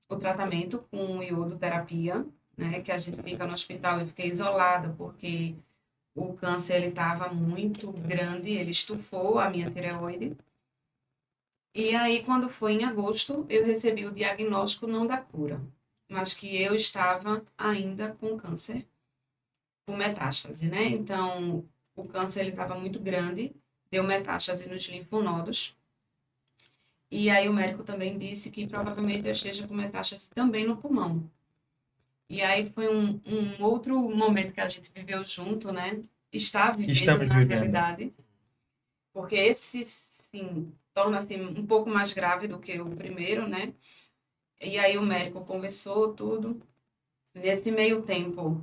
o tratamento com iodoterapia, né? Que a gente fica no hospital. Eu fiquei isolada porque o câncer estava muito grande, ele estufou a minha tireoide. E aí, quando foi em agosto, eu recebi o diagnóstico não da cura, mas que eu estava ainda com câncer, com metástase, né? Então, o câncer estava muito grande, deu metástase nos linfonodos. E aí o médico também disse que provavelmente eu esteja com metástase também no pulmão. E aí foi um outro momento que a gente viveu junto, né? Está vivendo na realidade. Porque esse, sim, torna-se um pouco mais grave do que o primeiro, né? E aí o médico conversou tudo. Nesse meio tempo,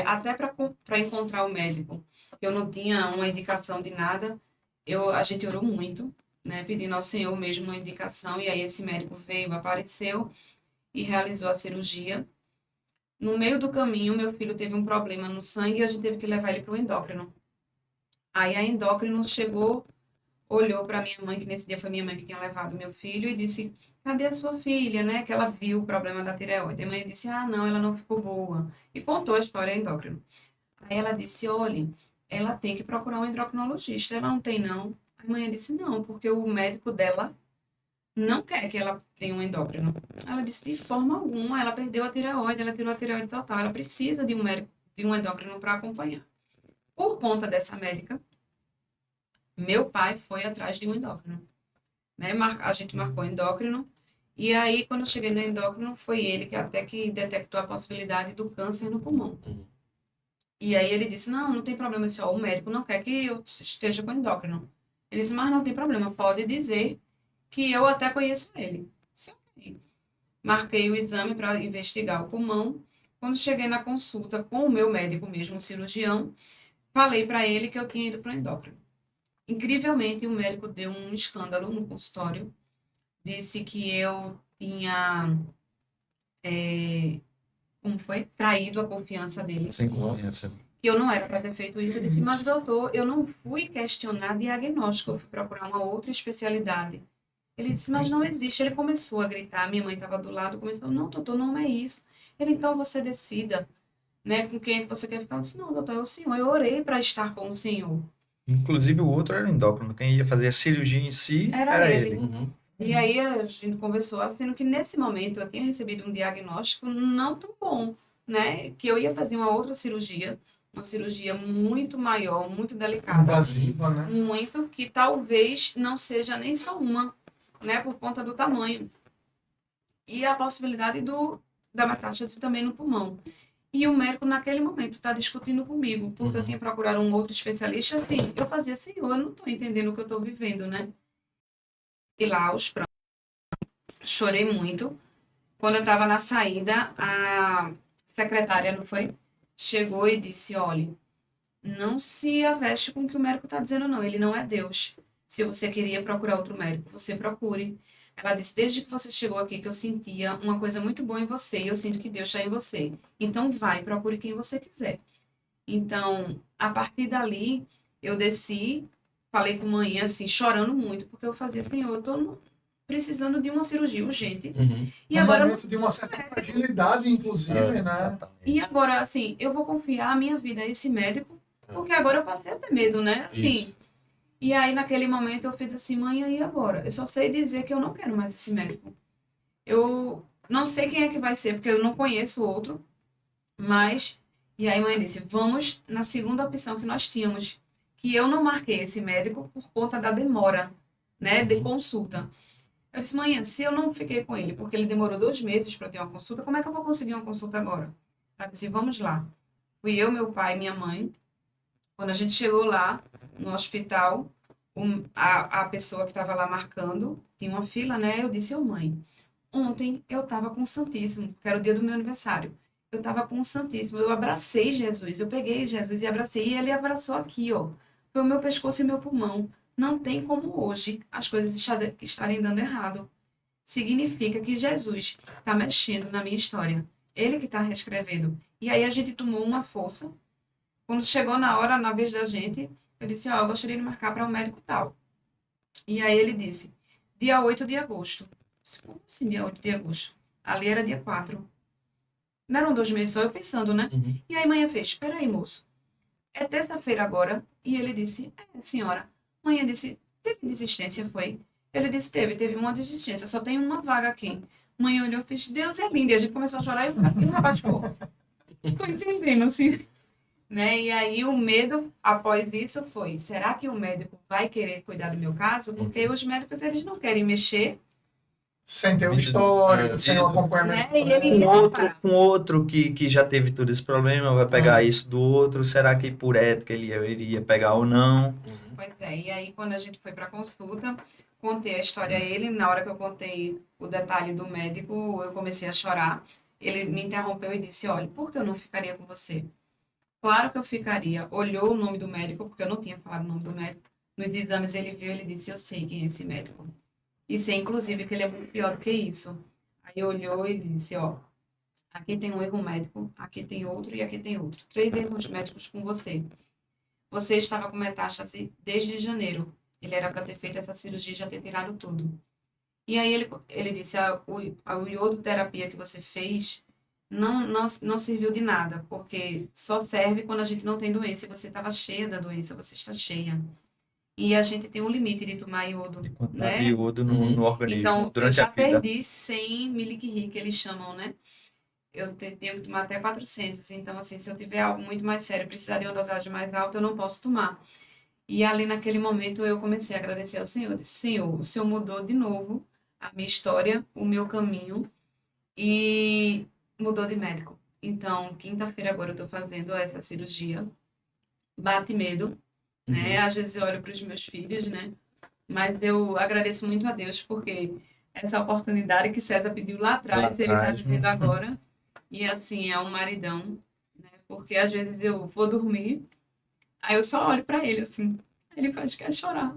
até para encontrar o médico, eu não tinha uma indicação de nada, a gente orou muito, né, pedindo ao Senhor mesmo uma indicação, e aí esse médico veio, apareceu e realizou a cirurgia. No meio do caminho, meu filho teve um problema no sangue e a gente teve que levar ele para o endócrino. Aí a endócrino chegou, olhou para minha mãe, que nesse dia foi minha mãe que tinha levado meu filho, e disse: cadê a sua filha, né? Que ela viu o problema da tireoide. A mãe disse: ah, não, ela não ficou boa. E contou a história endócrino. Aí ela disse: olha, ela tem que procurar um endocrinologista. Ela não tem, não. A mãe disse: não, porque o médico dela não quer que ela tenha um endócrino. Ela disse: de forma alguma, ela perdeu a tireoide, ela tirou a tireoide total. Ela precisa de um médico, de um endócrino para acompanhar. Por conta dessa médica, meu pai foi atrás de um endócrino. Né? A gente marcou endócrino. E aí, quando eu cheguei no endócrino, foi ele que até que detectou a possibilidade do câncer no pulmão. E aí ele disse: não, não tem problema, o médico não quer que eu esteja com endócrino. Ele disse: mas não tem problema, pode dizer que eu até conheço ele. Sim. Marquei o exame para investigar o pulmão. Quando cheguei na consulta com o meu médico mesmo, o cirurgião, falei para ele que eu tinha ido para o endócrino. Incrivelmente, o médico deu um escândalo no consultório. Disse que eu tinha, como foi? Traído a confiança dele. Sem confiança. Que eu não era para ter feito isso. Eu disse: mas doutor, eu não fui questionar diagnóstico, eu fui procurar uma outra especialidade. Ele disse: mas não existe. Ele começou a gritar, minha mãe estava do lado, começou: não, doutor, não é isso. Ele: então você decida, né, com quem é que você quer ficar. Eu disse: não, doutor, é o senhor. Eu orei para estar com o senhor. Inclusive o outro era endócrino, quem ia fazer a cirurgia em si era ele. E aí a gente conversou, sendo que nesse momento eu tinha recebido um diagnóstico não tão bom, né? Que eu ia fazer uma outra cirurgia, uma cirurgia muito maior, muito delicada. Invasiva, né? Muito, que talvez não seja nem só uma, né? Por conta do tamanho. E a possibilidade da metástase também no pulmão. E o médico, naquele momento, está discutindo comigo, porque eu tinha procurado um outro especialista, assim, eu fazia, Senhor, eu não estou entendendo o que eu estou vivendo, né? E lá, aos prantos, chorei muito. Quando eu estava na saída, a secretária, não foi? Chegou e disse, olha, não se aveste com o que o médico está dizendo, não, ele não é Deus. Se você queria procurar outro médico, você procure. Ela disse, desde que você chegou aqui, que eu sentia uma coisa muito boa em você, e eu sinto que Deus está em você. Então, vai, procure quem você quiser. Então, a partir dali, eu desci, falei com a mãe, assim, chorando muito, porque eu fazia, Senhor, eu estou precisando de uma cirurgia urgente. E agora, momento de uma certa fragilidade, inclusive, né? E agora, assim, eu vou confiar a minha vida a esse médico, porque agora eu passei a ter medo, né? Assim, isso. E aí, naquele momento, eu fiz assim, mãe, e agora? Eu só sei dizer que eu não quero mais esse médico. Eu não sei quem é que vai ser, porque eu não conheço outro, mas... E aí, mãe disse, vamos na segunda opção que nós tínhamos, que eu não marquei esse médico por conta da demora, né, de consulta. Eu disse, mãe, se eu não fiquei com ele, porque ele demorou 2 meses para ter uma consulta, como é que eu vou conseguir uma consulta agora? Ela disse, vamos lá. Fui eu, meu pai e minha mãe. Quando a gente chegou lá, no hospital, a pessoa que estava lá marcando, tinha uma fila, né? Eu disse, mãe, ontem eu estava com o Santíssimo, que era o dia do meu aniversário. Eu estava com o Santíssimo, eu abracei Jesus, eu peguei Jesus e abracei, e ele abraçou aqui, ó. Foi o meu pescoço e meu pulmão. Não tem como hoje as coisas estarem dando errado. Significa que Jesus está mexendo na minha história. Ele que está reescrevendo. E aí a gente tomou uma força. Quando chegou na hora, na vez da gente, eu disse, eu gostaria de marcar para um médico tal. E aí ele disse, dia 8 de agosto. Eu disse, como assim dia 8 de agosto? Ali era dia 4. Não eram 2 meses só, eu pensando, né? E aí manhã fez, espera aí, moço. É terça-feira agora. E ele disse, senhora. Manhã disse, teve desistência, foi? Ele disse, teve uma desistência, só tem uma vaga aqui. Mãe olhou e fez, Deus é lindo. E a gente começou a chorar e o rapaz ficou, tô entendendo, assim. Né? E aí o medo, após isso, foi, será que o médico vai querer cuidar do meu caso? Porque os médicos, eles não querem mexer. Sem ter um histórico, sem um acompanhamento. Né? E ele com outro que já teve todo esse problema, vai pegar isso do outro, será que por ética ele iria pegar ou não? Pois é, e aí quando a gente foi para consulta, contei a história a ele, na hora que eu contei o detalhe do médico, eu comecei a chorar. Ele me interrompeu e disse, olha, por que eu não ficaria com você? Claro que eu ficaria. Olhou o nome do médico, porque eu não tinha falado o nome do médico. Nos exames ele viu, ele disse, eu sei quem é esse médico. E sei, inclusive, que ele é muito pior do que isso. Aí olhou e disse, aqui tem um erro médico, aqui tem outro e aqui tem outro. 3 erros médicos com você. Você estava com metástase desde janeiro. Ele era para ter feito essa cirurgia e já ter tirado tudo. E aí ele disse, a iodoterapia que você fez não serviu de nada, porque só serve quando a gente não tem doença. E você estava cheia da doença, você está cheia. E a gente tem um limite de tomar iodo, né? De iodo no organismo, então, durante a vida. Eu já perdi 100 miliquiri, que eles chamam, né? Eu tenho que tomar até 400. Então, assim, se eu tiver algo muito mais sério, precisar de uma dosagem mais alta, eu não posso tomar. E ali, naquele momento, eu comecei a agradecer ao Senhor. Eu disse, Senhor, o Senhor mudou de novo a minha história, o meu caminho, e mudou de médico. Então, quinta-feira agora eu estou fazendo essa cirurgia. Bate medo, né? Às vezes eu olho para os meus filhos, né? Mas eu agradeço muito a Deus, porque essa oportunidade que César pediu lá atrás, ele está vivendo agora. E assim, é um maridão, né? Porque às vezes eu vou dormir, aí eu só olho para ele assim, aí ele faz, quer chorar.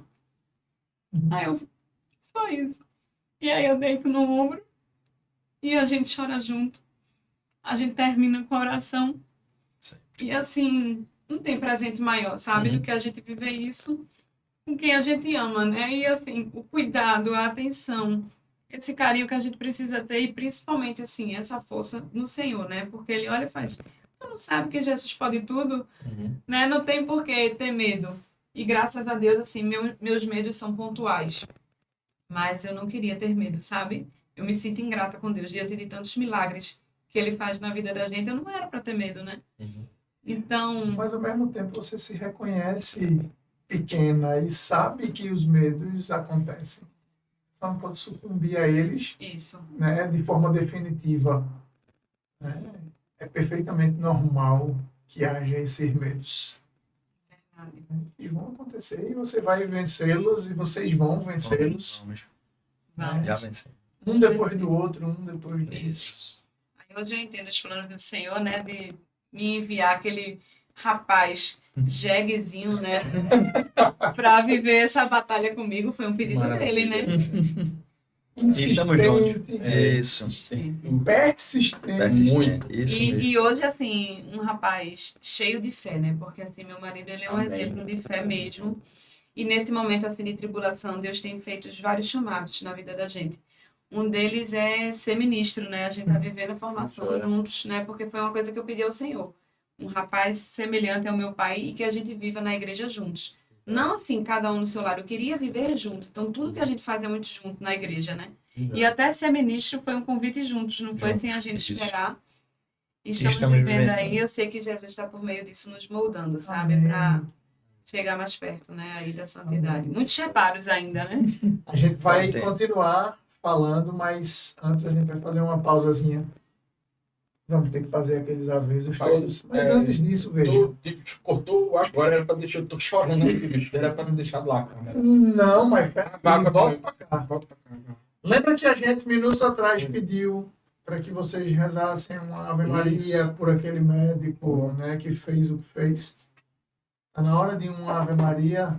Aí eu, só isso. E aí eu deito no ombro e a gente chora junto. A gente termina com a oração. E assim, não tem presente maior, sabe? Do que a gente viver isso com quem a gente ama, né? E assim, o cuidado, a atenção, esse carinho que a gente precisa ter e principalmente, assim, essa força no Senhor, né? Porque Ele olha e faz, tu não sabe que Jesus pode tudo? Né? Não tem por que ter medo. E graças a Deus, assim, meus medos são pontuais. Mas eu não queria ter medo, sabe? Eu me sinto ingrata com Deus diante de tantos milagres que Ele faz na vida da gente. Eu não era para ter medo, né? Então... Mas, ao mesmo tempo, você se reconhece pequena e sabe que os medos acontecem. Só não pode sucumbir a eles, Isso. né, de forma definitiva. Né? É perfeitamente normal que haja esses medos. Verdade. E vão acontecer e você vai vencê-los e vocês vão vencê-los. Vamos. Já venci. Um depois do outro, um depois do outro. Isso. Aí hoje eu entendo os planos do Senhor, né, de me enviar aquele rapaz jeguezinho, né, para viver essa batalha comigo. Foi um pedido dele, né? Insistente. Isso. Persistente. Muito. Isso mesmo. E hoje, assim, um rapaz cheio de fé, né? Porque, assim, meu marido, ele é um exemplo de fé mesmo. E nesse momento, assim, de tribulação, Deus tem feito vários chamados na vida da gente. Um deles é ser ministro, né? A gente tá vivendo a formação juntos, né? Porque foi uma coisa que eu pedi ao Senhor. Um rapaz semelhante ao meu pai e que a gente viva na igreja juntos. Não assim, cada um no seu lado. Eu queria viver junto. Então, tudo que a gente faz é muito junto na igreja, né? E até ser ministro foi um convite juntos, não foi sem a gente esperar. E estamos vivendo aí. Eu sei que Jesus está por meio disso nos moldando, sabe? Para chegar mais perto, né? Aí da santidade. Amém. Muitos reparos ainda, né? A gente vai continuar falando, mas antes a gente vai fazer uma pausazinha. Vamos ter que fazer aqueles avisos todos. Mas antes disso, veja. Cortou agora, era para deixar. Eu tô chorando aqui, bicho. Era para não deixar lá a câmera. Não, mas pera, volta para cá. Volta para cá. Lembra que a gente, minutos atrás, pediu para que vocês rezassem uma Ave Maria por aquele médico, né, que fez o que fez? Está na hora de uma Ave Maria,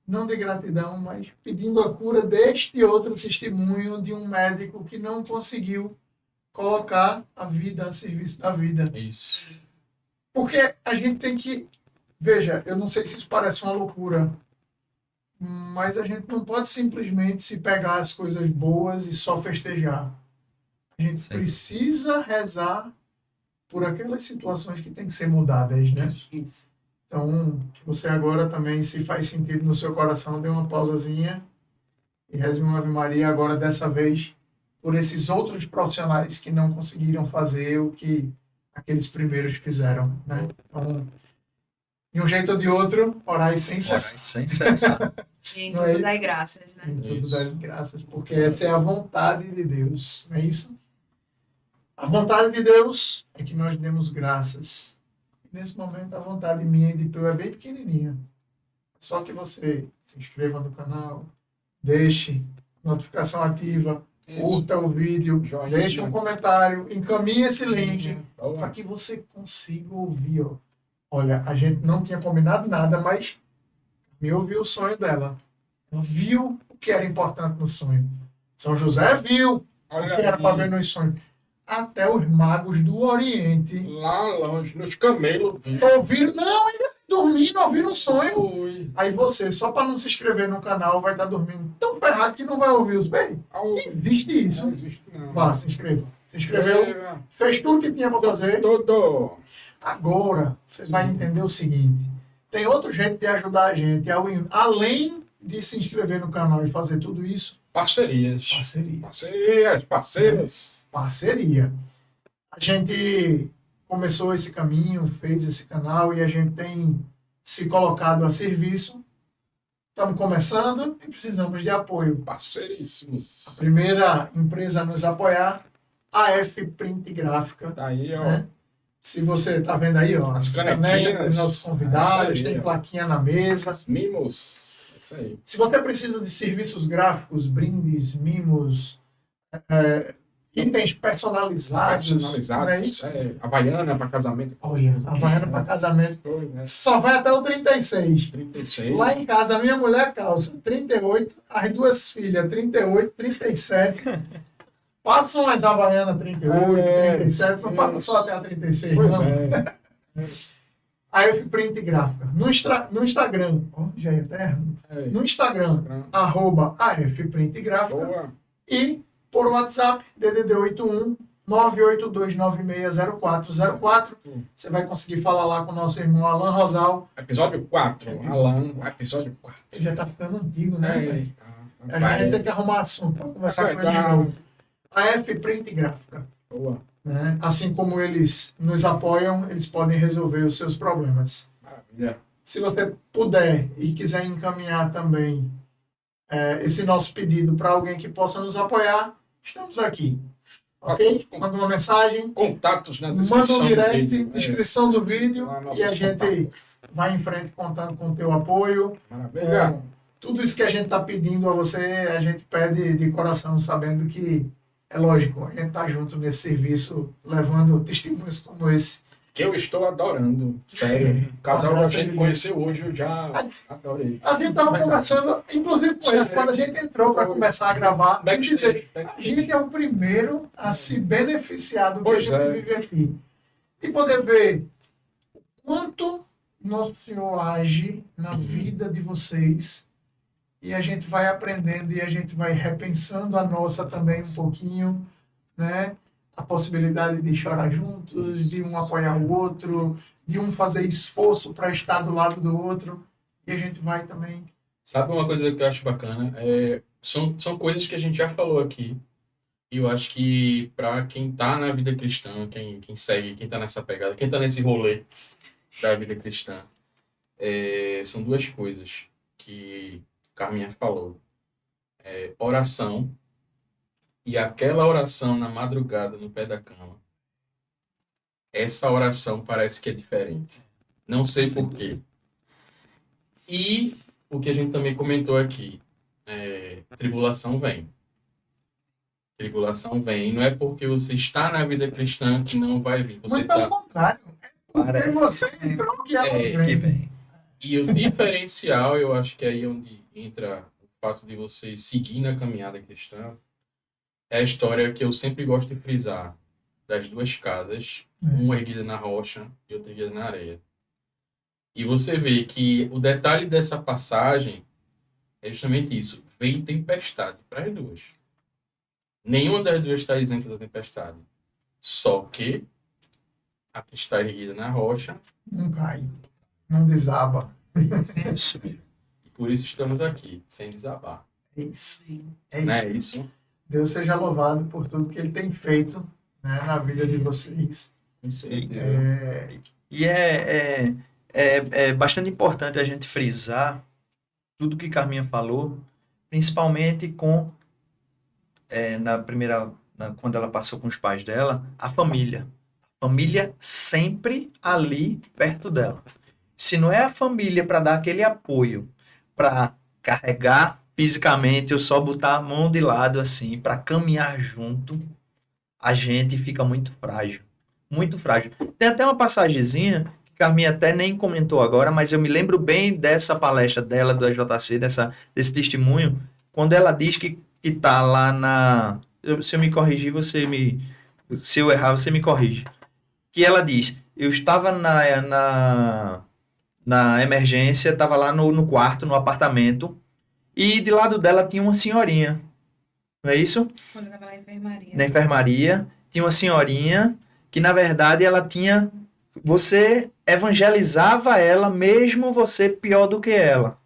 não de gratidão, mas pedindo a cura deste outro testemunho de um médico que não conseguiu colocar a vida a serviço da vida. Isso. Porque a gente tem que... Veja, eu não sei se isso parece uma loucura, mas a gente não pode simplesmente se pegar as coisas boas e só festejar. A gente precisa rezar por aquelas situações que têm que ser mudadas, né? Isso. Então, que você agora também, se faz sentido no seu coração, dê uma pausazinha e reze uma Ave Maria agora, dessa vez, por esses outros profissionais que não conseguiram fazer o que aqueles primeiros fizeram, né? Então, de um jeito ou de outro, orai sem cessar. Sem cessar. E em tudo dai graças, né? Em tudo dai graças, porque essa é a vontade de Deus, não é isso? A vontade de Deus é que nós demos graças. Nesse momento, a vontade minha e de teu é bem pequenininha. Só que você se inscreva no canal, deixe notificação ativa, curta o vídeo, deixe um comentário, encaminhe esse link para que você consiga ouvir. Ó. Olha, a gente não tinha combinado nada, mas me ouviu o sonho dela. Ela viu o que era importante no sonho. São José viu o que era para ver nos sonhos. Até os magos do Oriente. Lá longe, nos camelos. Ouviram, não, dormindo, ouviram o sonho. Oi. Aí você, só para não se inscrever no canal, vai estar dormindo tão ferrado que não vai ouvir os bem. Não existe isso. Não existe, não. Vá, se inscreva. Se inscreveu, fez tudo que tinha para fazer. Tudo. Agora, você vai entender o seguinte. Tem outro jeito de ajudar a gente. Além de se inscrever no canal e fazer tudo isso. Parcerias. Parceiros. Parceria. A gente começou esse caminho, fez esse canal e a gente tem se colocado a serviço. Estamos começando e precisamos de apoio. Parceiríssimos. A primeira empresa a nos apoiar, a F Print Gráfica. Tá aí, ó. Né? Se você está vendo aí, ó, as canequinhas dos nossos convidados, tem plaquinha na mesa. Mimos. Isso aí. Se você precisa de serviços gráficos, brindes, mimos, itens personalizados. Né? Havaiana para casamento. Olha, Havaiana para casamento. Só vai até o 36. 36. Lá em casa, a minha mulher calça 38, as duas filhas 38, 37. Passam as Havaianas 38, 37, não passa só até a 36, não. A F Print Gráfica. No Instagram, já é eterno. No Instagram, @AF Print Gráfica. E por WhatsApp, DDD 81 982960404. Você vai conseguir falar lá com o nosso irmão Alan Rosal. Episódio 4. Alan, episódio 4. Ele já tá ficando antigo, né? A gente tem que arrumar assunto para conversar com ele de novo. A F Print Gráfica. Boa. Né? Assim como eles nos apoiam, eles podem resolver os seus problemas. Maravilha. Se você puder e quiser encaminhar também esse nosso pedido para alguém que possa nos apoiar, estamos aqui. Ok? Manda uma mensagem. Contatos na descrição. Manda um direct, descrição do vídeo. E a gente vai em frente contando com o teu apoio. Maravilha. Tudo isso que a gente está pedindo a você, a gente pede de coração, sabendo que é lógico, a gente está junto nesse serviço, levando testemunhos como esse. Que eu estou adorando. Sério. O casal que a gente conheceu hoje, eu já adorei. A gente estava conversando, inclusive com eles, quando a gente entrou para começar a gravar, a gente é o primeiro a se beneficiar do que a gente vive aqui. E poder ver o quanto Nosso Senhor age na vida de vocês. E a gente vai aprendendo e a gente vai repensando a nossa também um pouquinho, né? A possibilidade de chorar juntos, de um apoiar o outro, de um fazer esforço para estar do lado do outro. E a gente vai também... Sabe uma coisa que eu acho bacana? São coisas que a gente já falou aqui. E eu acho que para quem está na vida cristã, quem segue, quem está nessa pegada, quem está nesse rolê da vida cristã, são duas coisas que Carminha falou. Oração. E aquela oração na madrugada, no pé da cama. Essa oração parece que é diferente. Não sei por quê. E o que a gente também comentou aqui. Tribulação vem. Tribulação vem. Não é porque você está na vida cristã que não vai vir. Você Mas pelo contrário. Porque você entrou que ela vem. E o diferencial, eu acho que é aí onde entra o fato de você seguir na caminhada cristã, é a história que eu sempre gosto de frisar, das duas casas, uma erguida na rocha e outra erguida na areia. E você vê que o detalhe dessa passagem é justamente isso. Vem tempestade para as duas. Nenhuma das duas está isenta da tempestade. Só que a que está erguida na rocha não cai, não desaba. Isso. E por isso estamos aqui, sem desabar. É isso. Não é isso? Deus seja louvado por tudo que Ele tem feito, né, na vida de vocês. Com certeza. E é bastante importante a gente frisar tudo que Carminha falou, principalmente com quando ela passou com os pais dela, a família. A família sempre ali perto dela. Se não é a família para dar aquele apoio, para carregar fisicamente, eu só botar a mão de lado assim, para caminhar junto, a gente fica muito frágil. Muito frágil. Tem até uma passagenzinha que Carminha até nem comentou agora, mas eu me lembro bem dessa palestra dela, do EJC, desse testemunho, quando ela diz que tá lá na... Se eu me corrigir, se eu errar, você me corrige. Que ela diz, eu estava na emergência, estava lá no quarto, no apartamento, e de lado dela tinha uma senhorinha. Não é isso? Quando eu estava na enfermaria. Na enfermaria, tinha uma senhorinha que, na verdade, ela tinha... Você evangelizava ela, mesmo você pior do que ela.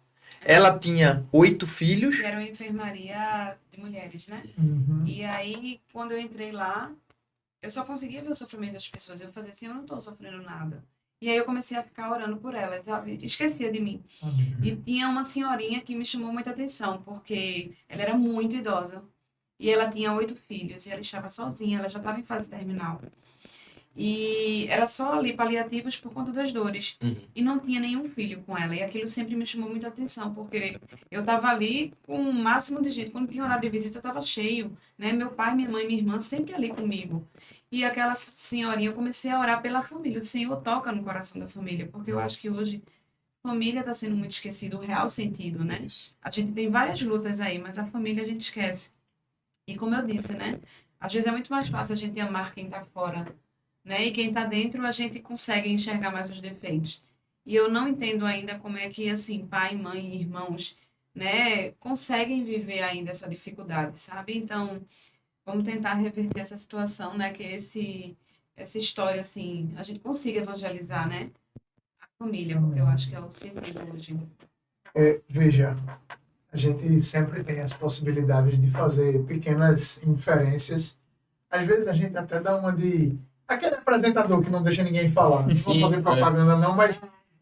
Ela tinha 8 filhos. Que era uma enfermaria de mulheres, né? Uhum. E aí, quando eu entrei lá, eu só conseguia ver o sofrimento das pessoas. Eu fazia assim, eu não estou sofrendo nada. E aí eu comecei a ficar orando por elas, sabe? Esquecia de mim. Uhum. E tinha uma senhorinha que me chamou muita atenção, porque ela era muito idosa. E ela tinha 8 filhos, e ela estava sozinha, ela já estava em fase terminal. E era só ali paliativos por conta das dores. E não tinha nenhum filho com ela. E aquilo sempre me chamou muita atenção, porque eu estava ali com o máximo de gente. Quando tinha horário de visita, estava cheio, né? Meu pai, minha mãe e minha irmã sempre ali comigo. E aquela senhorinha, eu comecei a orar pela família. O Senhor toca no coração da família, porque eu acho que hoje família está sendo muito esquecido, o real sentido, né? A gente tem várias lutas aí, mas a família a gente esquece. E como eu disse, né? Às vezes é muito mais fácil a gente amar quem está fora, né? E quem está dentro, a gente consegue enxergar mais os defeitos. E eu não entendo ainda como é que, assim, pai, mãe, irmãos, né? Conseguem viver ainda essa dificuldade, sabe? Então, vamos tentar reverter essa situação, né? Que essa história, assim, a gente consiga evangelizar, né? A família, porque eu acho que é o sentido hoje. Veja, a gente sempre tem as possibilidades de fazer pequenas inferências. Às vezes a gente até dá uma de... Aquele apresentador que não deixa ninguém falar. Não vou fazer propaganda não, mas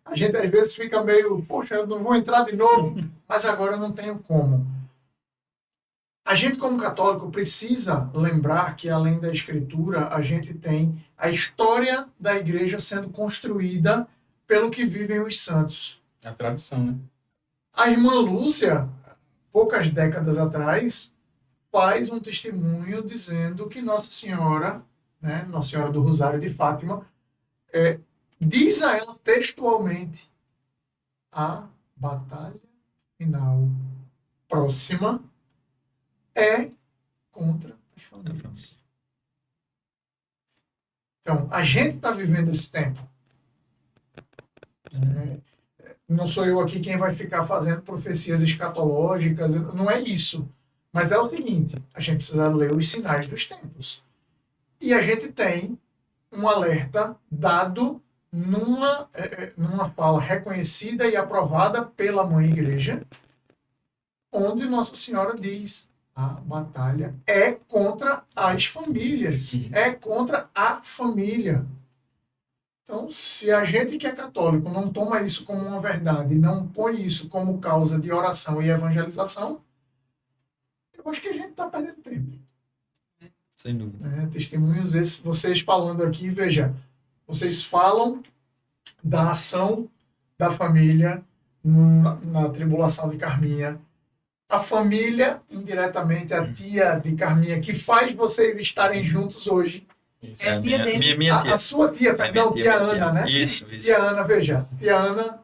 a gente às vezes fica meio... Poxa, eu não vou entrar de novo, mas agora eu não tenho como. A gente, como católico, precisa lembrar que, além da Escritura, a gente tem a história da Igreja sendo construída pelo que vivem os santos. A tradição, né? A irmã Lúcia, poucas décadas atrás, faz um testemunho dizendo que Nossa Senhora, né, Nossa Senhora do Rosário de Fátima, diz a ela textualmente: a batalha final próxima é contra as famílias. Então, a gente está vivendo esse tempo. Não sou eu aqui quem vai ficar fazendo profecias escatológicas, não é isso. Mas é o seguinte, a gente precisa ler os sinais dos tempos. E a gente tem um alerta dado numa fala reconhecida e aprovada pela Mãe Igreja, onde Nossa Senhora diz: a batalha é contra as famílias, é contra a família. Então, se a gente que é católico não toma isso como uma verdade, não põe isso como causa de oração e evangelização, eu acho que a gente está perdendo tempo. Sem dúvida. Testemunhos esses, vocês falando aqui, veja, vocês falam da ação da família na tribulação de Carminha. A família, indiretamente, a tia de Carminha, que faz vocês estarem juntos hoje. Isso. É a tia dele. Minha tia. A sua tia, perdão, tia Ana, né? Isso. Tia Ana, veja. Tia Ana.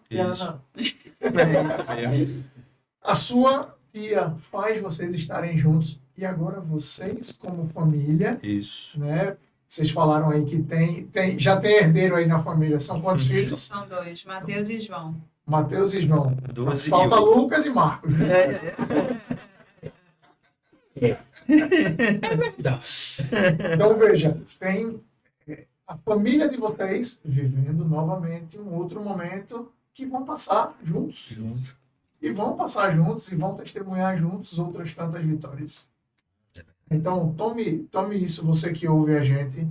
A sua tia faz vocês estarem juntos. E agora vocês, como família, Isso. né? Vocês falaram aí que já tem herdeiro aí na família. São quantos filhos? São 2, Mateus e João. Mateus e João. 12 Falta e 8. Lucas e Marcos. Então, veja, tem a família de vocês vivendo novamente um outro momento que vão passar juntos. E vão passar juntos e vão testemunhar juntos outras tantas vitórias. Então, tome isso, você que ouve a gente.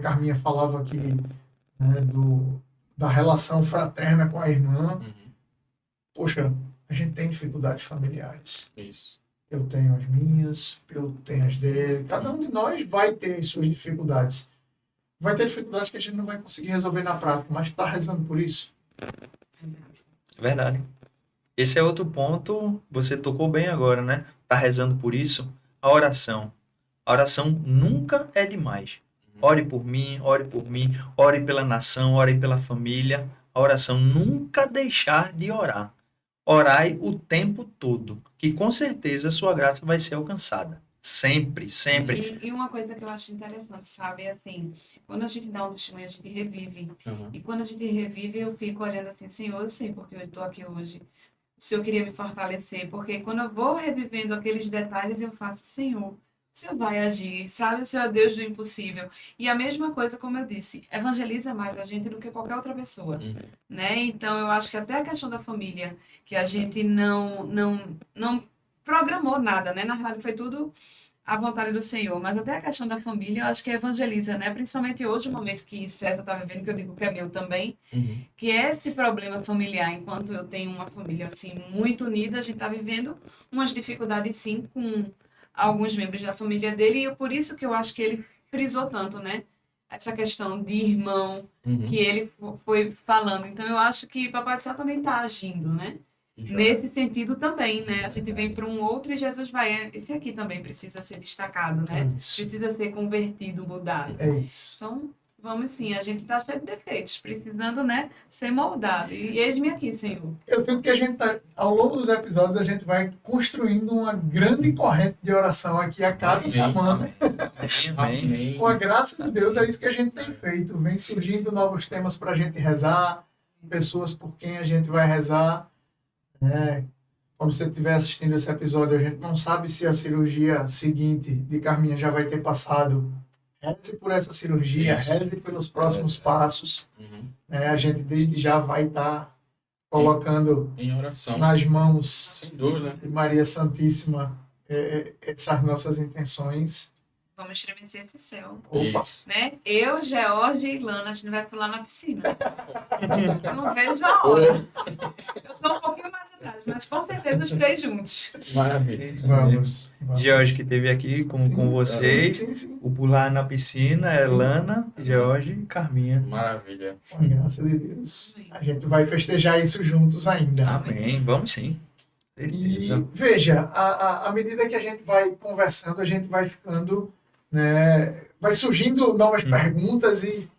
Carminha falava aqui, né, da relação fraterna com a irmã. Poxa, a gente tem dificuldades familiares. Isso. Eu tenho as minhas, eu tenho as dele. Cada um de nós vai ter as suas dificuldades. Vai ter dificuldades que a gente não vai conseguir resolver na prática, mas está rezando por isso. Verdade. Esse é outro ponto, você tocou bem agora, né? Tá rezando por isso. A oração. A oração nunca é demais. Ore por mim, ore pela nação, ore pela família. A oração, nunca deixar de orar. Orai o tempo todo, que com certeza a sua graça vai ser alcançada. Sempre, sempre. E uma coisa que eu acho interessante, sabe, é assim, quando a gente dá um testemunho, a gente revive. E quando a gente revive, eu fico olhando assim: Senhor, eu sei porque eu estou aqui hoje. O Senhor queria me fortalecer, porque quando eu vou revivendo aqueles detalhes, eu faço: Senhor, o Senhor vai agir, sabe? O Senhor é Deus do impossível. E a mesma coisa, como eu disse, evangeliza mais a gente do que qualquer outra pessoa, né? Então, eu acho que até a questão da família, que a gente não programou nada, né? Na verdade, foi tudo a vontade do Senhor. Mas até a questão da família, eu acho que evangeliza, né? Principalmente hoje, o momento que César está vivendo, que eu digo que é meu também, que é esse problema familiar. Enquanto eu tenho uma família, assim, muito unida, a gente está vivendo umas dificuldades, sim, com alguns membros da família dele, e por isso que eu acho que ele frisou tanto, né? Essa questão de irmão, que ele foi falando. Então, eu acho que Papai do Céu também está agindo, né? Nesse sentido também, né? A gente vem para um outro e Jesus vai. Esse aqui também precisa ser destacado, né? Precisa ser convertido, mudado. É isso. Então, vamos sim, a gente está cheio de defeitos, precisando, né, ser moldado. E eis-me aqui, Senhor. Eu sinto que a gente tá, ao longo dos episódios, a gente vai construindo uma grande corrente de oração aqui a cada semana. Amém. Com a graça de Deus, é isso que a gente tem feito. Vem surgindo novos temas para a gente rezar, pessoas por quem a gente vai rezar. Quando você estiver assistindo esse episódio, a gente não sabe se a cirurgia seguinte de Carminha já vai ter passado. Reze por essa cirurgia, reze pelos próximos passos. A gente desde já vai estar colocando em oração nas mãos sem dúvida de Maria Santíssima essas nossas intenções. Vamos estremecer esse céu. Opa. Né? Eu, George e Ilana, a gente vai pular na piscina. Eu não vejo a hora. Eu tô um pouquinho mais atrás, mas com certeza os 3 juntos. Maravilha. Vamos. George que esteve aqui com vocês. Sim. O pular na piscina, Elana, George e Carminha. Maravilha. Com a graça de Deus. A gente vai festejar isso juntos ainda. Amém. Vamos sim. Certeza. E veja, à medida que a gente vai conversando, a gente vai ficando, né, vai surgindo novas perguntas e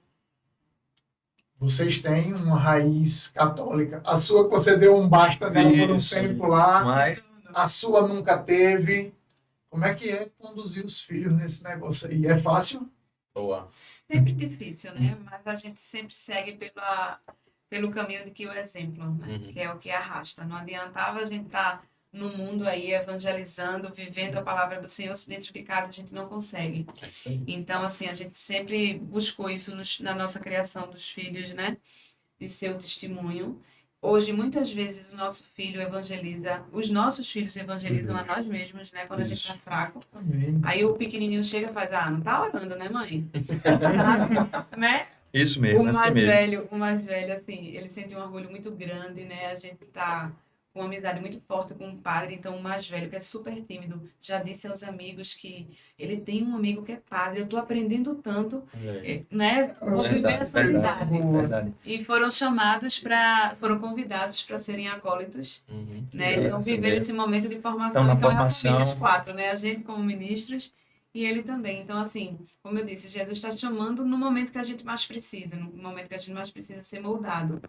vocês têm uma raiz católica. A sua, você deu um basta nela por um tempo lá, mas a sua nunca teve. Como é que é conduzir os filhos nesse negócio aí? É fácil? Boa. Sempre difícil, né? Mas a gente sempre segue pelo caminho de que o exemplo, né? Que é o que arrasta. Não adiantava a gente estar no mundo aí evangelizando, vivendo a palavra do Senhor, se dentro de casa a gente não consegue. É isso aí. Então, assim, a gente sempre buscou isso na nossa criação dos filhos, né? De ser o testemunho. Hoje, muitas vezes, o nosso filho evangeliza, os nossos filhos evangelizam a nós mesmos, né? Quando a gente tá fraco. Amém. Aí o pequenininho chega e faz, não tá orando, né, mãe? Né? isso mesmo. O mais velho, assim, ele sente um orgulho muito grande, né? A gente tá com uma amizade muito forte com o padre, então o mais velho, que é super tímido, já disse aos amigos que ele tem um amigo que é padre, eu tô aprendendo tanto, né? Vou viver essa amizade. Verdade. E foram convidados para serem acólitos, né? Então viver esse momento de formação. Então, É a família, os 4, né? A gente como ministros e ele também. Então, assim, como eu disse, Jesus está te chamando no momento que a gente mais precisa, no momento que a gente mais precisa ser moldado,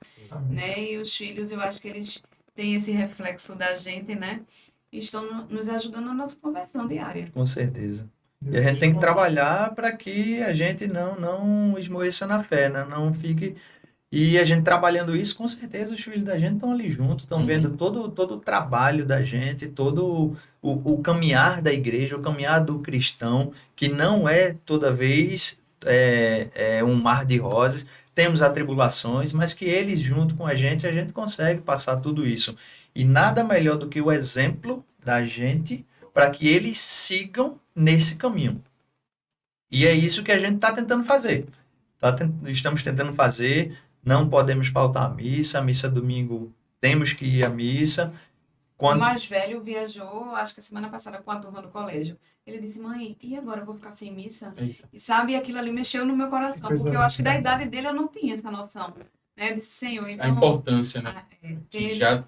né? E os filhos, eu acho que eles têm esse reflexo da gente, né? E estão nos ajudando na nossa conversão diária. Com certeza. E a gente tem que trabalhar para que a gente não esmoreça na fé, né? Não fique... E a gente trabalhando isso, com certeza os filhos da gente estão ali junto, estão vendo todo o trabalho da gente, todo o caminhar da igreja, o caminhar do cristão, que não é toda vez um mar de rosas. Temos atribulações, mas que eles junto com a gente consegue passar tudo isso. E nada melhor do que o exemplo da gente para que eles sigam nesse caminho. E é isso que a gente está tentando fazer. Estamos tentando fazer. Não podemos faltar à missa. A missa domingo temos que ir à missa. O mais velho viajou, acho que a semana passada, com a turma do colégio. Ele disse, mãe, e agora eu vou ficar sem missa? Eita. E sabe, aquilo ali mexeu no meu coração, porque eu acho que da idade dele eu não tinha essa noção. Né? Eu disse, Senhor, então... A importância, né? Já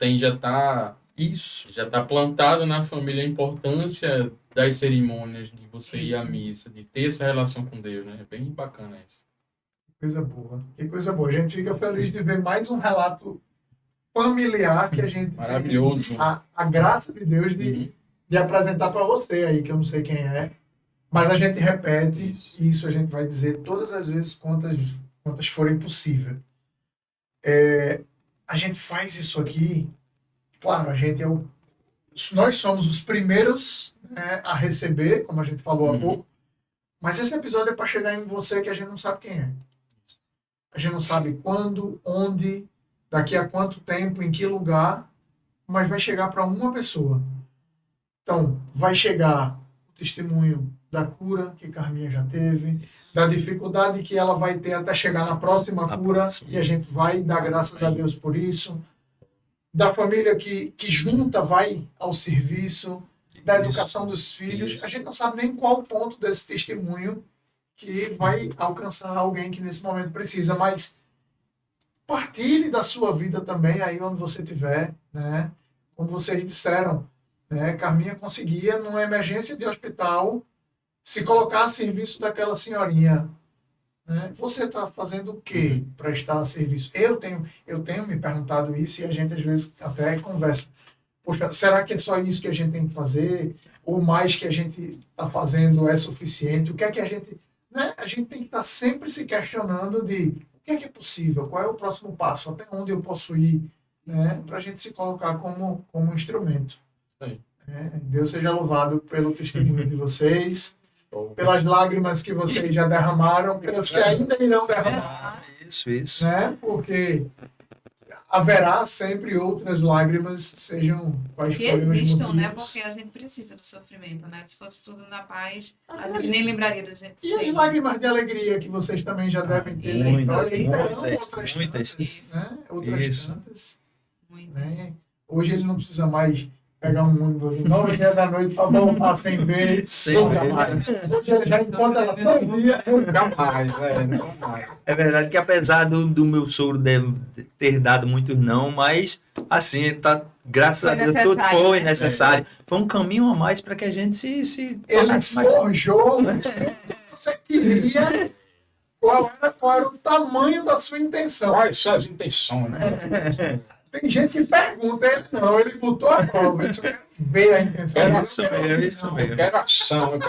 está plantado na família a importância das cerimônias, de você ir à missa, de ter essa relação com Deus, né? É bem bacana isso. Coisa boa. Que coisa boa. A gente fica feliz de ver mais um relato familiar que a gente maravilhoso. tem a graça de Deus de apresentar para você aí, que eu não sei quem é, mas a gente repete isso a gente vai dizer todas as vezes quantas forem possível. A gente faz isso aqui, claro, a gente nós somos os primeiros, né, a receber, como a gente falou há pouco, mas esse episódio é para chegar em você que a gente não sabe quem é. A gente não sabe quando, onde, daqui a quanto tempo, em que lugar, mas vai chegar para uma pessoa. Então, vai chegar o testemunho da cura que Carminha já teve, da dificuldade que ela vai ter até chegar na próxima cura, e a gente vai dar graças a Deus por isso, da família que junta vai ao serviço, da educação dos filhos. A gente não sabe nem qual ponto desse testemunho que vai alcançar alguém que nesse momento precisa, mas partilhe da sua vida também aí onde você estiver, né? Como vocês disseram, né? Carminha conseguia, numa emergência de hospital, se colocar a serviço daquela senhorinha. Né? Você está fazendo o quê para estar a serviço? Eu tenho me perguntado isso e a gente às vezes até conversa. Poxa, será que é só isso que a gente tem que fazer? Ou mais que a gente está fazendo é suficiente? O que é que a gente... Né? A gente tem que estar sempre se questionando de o que é possível, qual é o próximo passo, até onde eu posso ir, né? Para a gente se colocar como instrumento. Deus seja louvado pelo testemunho de vocês, pelas lágrimas que vocês já derramaram, pelas que ainda irão derramar. Isso. Né? Porque haverá sempre outras lágrimas, sejam quais que forem os existam, né? motivos. Porque a gente precisa do sofrimento, né? Se fosse tudo na paz, a gente nem lembraria do jeito. E as lágrimas de alegria que vocês também já devem ter na história? Muitas. Né? Outras tantas. Muitas. Né? Hoje ele não precisa mais pegar um ônibus de 9h30 da noite para voltar sem ver. Nunca mais. Hoje ele já encontra ela todo dia. Nunca mais, nunca mais. É verdade que apesar do meu sogro ter dado muitos não, mas assim, tá, graças a Deus, tudo foi necessário. Foi um caminho a mais para que a gente se ele forjou o que você queria. Qual era o tamanho da sua intenção? Quais são as intenções? Tem gente que pergunta, ele não, ele botou a prova, ele só quer ver a intenção. Isso mesmo. Eu quero ação.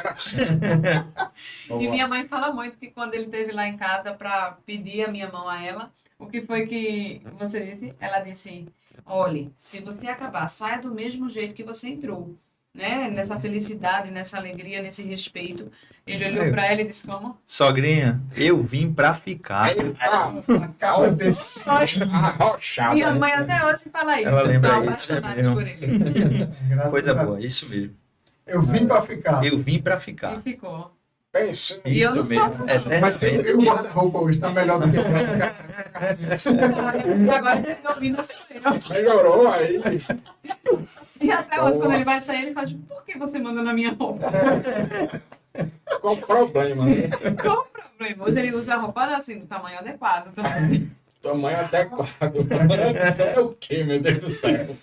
E minha mãe fala muito que quando ele esteve lá em casa para pedir a minha mão a ela, o que foi que você disse? Ela disse, olhe, se você acabar, saia do mesmo jeito que você entrou. Né? Nessa felicidade, nessa alegria, nesse respeito. Ele olhou para ela e disse, como? Sogrinha, eu vim para ficar. Acaba desse. Minha mãe até hoje fala isso. Ela lembra isso, por ele. Coisa boa, isso mesmo. Eu vim para ficar. Eu vim para ficar. E ficou. Pensa E eu não mesmo. sou. Mas o guarda-roupa hoje está melhor do que Agora ele domina sou eu. Melhorou aí. E até hoje, quando ele vai sair, ele faz, por que você manda na minha roupa? Qual o problema? Qual o problema? Hoje ele usa a roupa assim, no tamanho adequado. Tamanho adequado. É o quê, meu Deus do céu?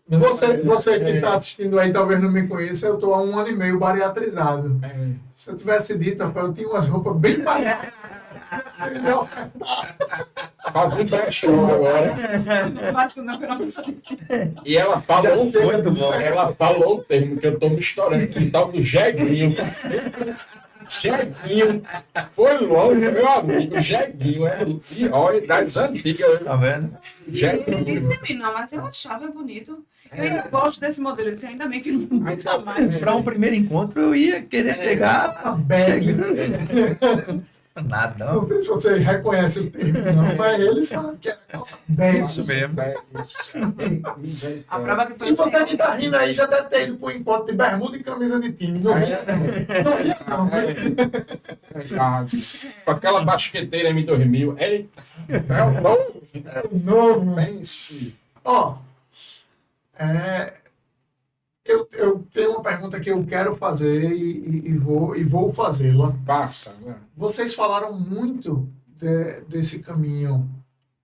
Você que está assistindo aí talvez não me conheça, eu estou há 1 ano e meio bariatrizado. Se eu tivesse dito, Rafael, eu tinha umas roupas bem baratas. Faz um brechó agora. Não faço não, pelo amor de Deus. E ela falou ela falou o termo que eu estou me estourando, que tal do jeguinho. Jeguinho. Foi longe, meu amigo. Jeguinho. Olha, das antigas. Tá vendo? Jeguinho. Não, mas eu achava bonito. Eu ainda gosto desse modelo. Eu disse, ainda bem que não está mais. Para um primeiro encontro, eu ia querer chegar. Nada. Não sei se você reconhece o termo, não, mas ele sabe que é calça bag. Isso mesmo. A prova que foi E você que está rindo aí já deve ter ido para o encontro de bermuda e camisa de time. Não ria, não. Com aquela basqueteira M2000. É o novo. É o novo. Pense. Ó, eu tenho uma pergunta que eu quero fazer e vou fazê-la. Passa. Vocês falaram muito desse caminho,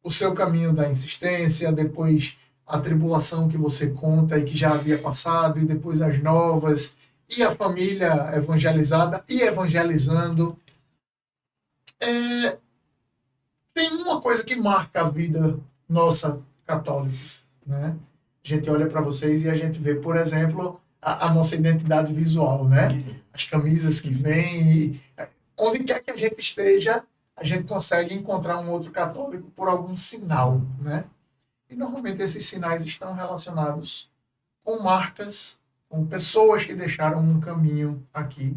o seu caminho da insistência, depois a tribulação que você conta e que já havia passado, e depois as novas, e a família evangelizada e evangelizando. Tem uma coisa que marca a vida nossa católica, né? A gente olha para vocês e a gente vê, por exemplo, a nossa identidade visual, né? As camisas que vêm. Onde quer que a gente esteja, a gente consegue encontrar um outro católico por algum sinal, né? E normalmente esses sinais estão relacionados com marcas, com pessoas que deixaram um caminho aqui,